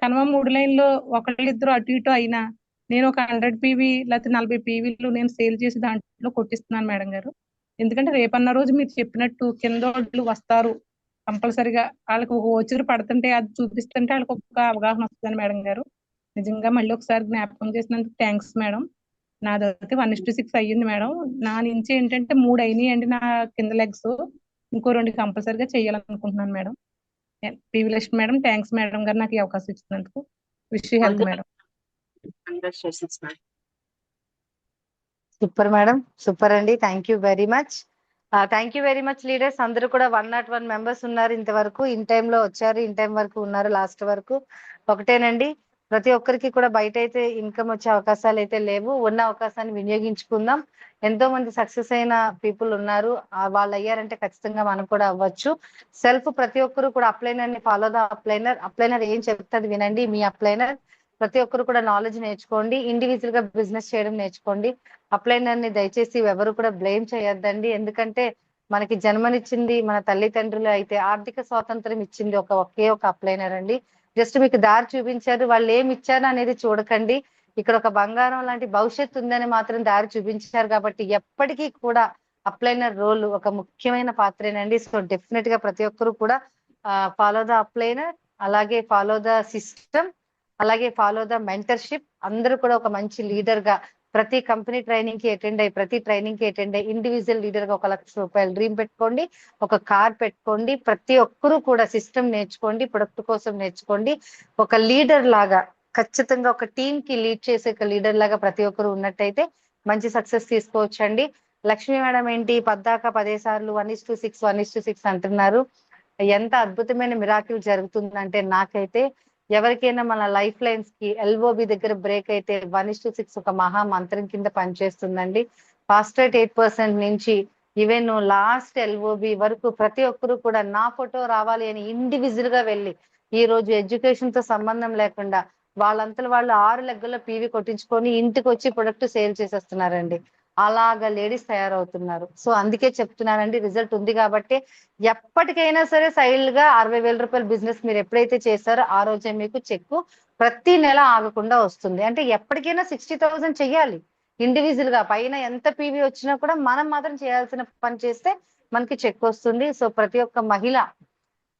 కనుమ 3 లైన్లు ఒకళ్ళిద్దరు అటు ఇటు అయినా నేను ఒక 100 పీవీ లేకపోతే 40 పీవీలు నేను సేల్ చేసి దాంట్లో కొట్టిస్తున్నాను మేడం గారు. ఎందుకంటే రేపన్న రోజు మీరు చెప్పినట్టు కింద వాళ్ళు వస్తారు కంపల్సరిగా, వాళ్ళకి ఒక ఓచర్ పడుతుంటే అది చూపిస్తుంటే వాళ్ళకి ఒక అవగాహన వస్తుంది మేడం గారు. నిజంగా మళ్ళీ ఒకసారి జ్ఞాపకం చేసినందుకు థ్యాంక్స్ మేడం. నాదైతే 1:6 అయ్యింది మేడం. నా నుంచి ఏంటంటే 3 అయినాయండి నా కింద లెగ్స్. ఇంకో 2 కంపల్సరిగా చేయాలనుకుంటున్నాను madam. PV Lakshmi madam, thanks madam గారు నాకు ఈ అవకాశం ఇచ్చినందుకు. Wish you health madam. Super madam, super అండి. Thank you very much. Thank you very much leaders. అందరూ కూడా 101 మెంబర్స్ ఉన్నారు ఇంతవరకు. ఇన్ టైమ్ లో వచ్చారు, ఇన్ టైం వరకు ఉన్నారు, లాస్ట్ వరకు. ఒకటేనండి, ప్రతి ఒక్కరికి కూడా బయట అయితే ఇన్కమ్ వచ్చే అవకాశాలు అయితే లేవు. ఉన్న అవకాశాన్ని వినియోగించుకుందాం. ఎంతో మంది సక్సెస్ అయిన పీపుల్ ఉన్నారు, వాళ్ళు అయ్యారంటే ఖచ్చితంగా మనం కూడా అవ్వచ్చు. సెల్ఫ్ ప్రతి ఒక్కరు కూడా అప్లైనర్ ని ఫాలో ద అప్లైనర్ ఏం చెప్తుంది వినండి. మీ అప్లైనర్ ప్రతి ఒక్కరు కూడా నాలెడ్జ్ నేర్చుకోండి, ఇండివిజువల్ గా బిజినెస్ చేయడం నేర్చుకోండి. అప్లైనర్ ని దయచేసి ఎవరు కూడా బ్లేమ్ చేయొద్దండి. ఎందుకంటే మనకి జన్మనిచ్చింది మన తల్లిదండ్రులు అయితే ఆర్థిక స్వాతంత్రం ఇచ్చింది ఒకే ఒక అప్లైనర్ అండి. జస్ట్ మీకు దారి చూపించారు, వాళ్ళు ఏమి ఇచ్చారు అనేది చూడకండి. ఇక్కడ ఒక బంగారం లాంటి భవిష్యత్తు ఉందని మాత్రం దారి చూపించారు. కాబట్టి ఎప్పటికీ కూడా అప్లైనర్ రోల్ ఒక ముఖ్యమైన పాత్రేనండి. సో డెఫినెట్ గా ప్రతి ఒక్కరు కూడా ఫాలో ద అప్లైనర్, అలాగే ఫాలో ద సిస్టమ్, అలాగే ఫాలో ద మెంటర్షిప్. అందరూ కూడా ఒక మంచి లీడర్ గా ప్రతి కంపెనీ ట్రైనింగ్ కి అటెండ్ అయ్యి ఇండివిజువల్ లీడర్ గా 1 లక్ష రూపాయలు డ్రీమ్ పెట్టుకోండి, ఒక కార్ పెట్టుకోండి. ప్రతి ఒక్కరూ కూడా సిస్టమ్ నేర్చుకోండి, ప్రొడక్ట్ కోసం నేర్చుకోండి. ఒక లీడర్ లాగా ఖచ్చితంగా ఒక టీమ్ కి లీడ్ చేసే ఒక లీడర్ లాగా ప్రతి ఒక్కరు ఉన్నట్టయితే మంచి సక్సెస్ తీసుకోవచ్చండి. లక్ష్మీ మేడం ఏంటి 10 సార్లు 1:6 అంటున్నారు. ఎంత అద్భుతమైన మిరాకిల్ జరుగుతుందంటే నాకైతే ఎవరికైనా మన లైఫ్ లైన్స్ కి ఎల్ఓబి దగ్గర బ్రేక్ అయితే 1:6 ఒక మహా మంత్రం కింద పనిచేస్తుందండి. ఫాస్ట్ రేట్ 8% నుంచి ఈవెన్ లాస్ట్ ఎల్ఓబి వరకు ప్రతి ఒక్కరు కూడా నా ఫోటో రావాలి అని ఇండివిజువల్ గా వెళ్ళి ఈ రోజు ఎడ్యుకేషన్ తో సంబంధం లేకుండా వాళ్ళంతలో వాళ్ళు 6 లెగ్గల్లో పీవీ కొట్టించుకొని ఇంటికి వచ్చి ప్రొడక్ట్ సేల్ చేసేస్తున్నారండి. అలాగా లేడీస్ తయారవుతున్నారు. సో అందుకే చెప్తున్నానండి, రిజల్ట్ ఉంది కాబట్టి ఎప్పటికైనా సరే సైల్డ్ గా 60,000 రూపాయల బిజినెస్ మీరు ఎప్పుడైతే చేస్తారో ఆ రోజే మీకు చెక్ ప్రతి నెల ఆగకుండా వస్తుంది. అంటే ఎప్పటికైనా 60,000 చెయ్యాలి ఇండివిజువల్ గా. పైన ఎంత పీవీ వచ్చినా కూడా మనం మాత్రం చేయాల్సిన పని చేస్తే మనకి చెక్ వస్తుంది. సో ప్రతి ఒక్క మహిళ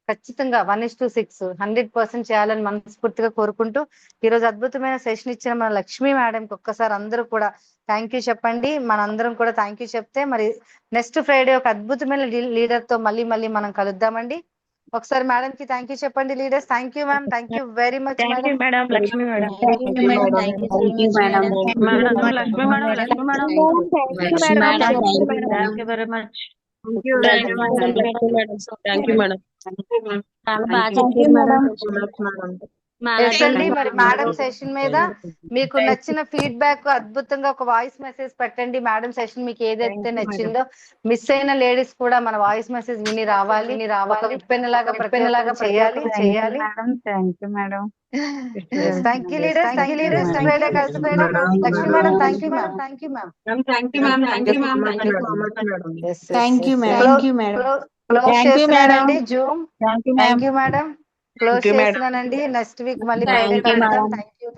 ఖచ్చితంగా 1:6 100% చేయాలని మనస్ఫూర్తిగా కోరుకుంటూ ఈ రోజు అద్భుతమైన సెషన్ ఇచ్చిన మన లక్ష్మీ మేడంకి ఒక్కసారి అందరూ కూడా థ్యాంక్ యూ చెప్పండి. మనందరం కూడా థ్యాంక్ యూ చెప్తే మరి నెక్స్ట్ ఫ్రైడే ఒక అద్భుతమైన లీడర్ తో మళ్ళీ మనం కలుద్దామండి. ఒకసారి మేడం కి థ్యాంక్ యూ చెప్పండి leaders. Thank you ma'am, thank you very much madam. Lakshmi madam thank you very much. చాలా బాగా చెప్పారు అండి మరి మేడం సెషన్ మీద మీకు నచ్చిన ఫీడ్బ్యాక్ అద్భుతంగా ఒక వాయిస్ మెసేజ్ పెట్టండి. మేడం సెషన్ మీకు ఏదైతే నచ్చిందో మిస్ అయిన లేడీస్ కూడా మన వాయిస్ మెసేజ్ విని రావాలి. ఉప్పెన్నలాగా చేయాలి. Thank you madam. Thank you leaders. Friday కలిసి Lakshmi madam thank you ma'am. Close చేస్తున్నానండి Zoom. Thank you madam. Close చేస్తున్నానండి. నెక్స్ట్ వీక్ మళ్ళీ ఫ్రైడే కలుద్దాం. Thank you.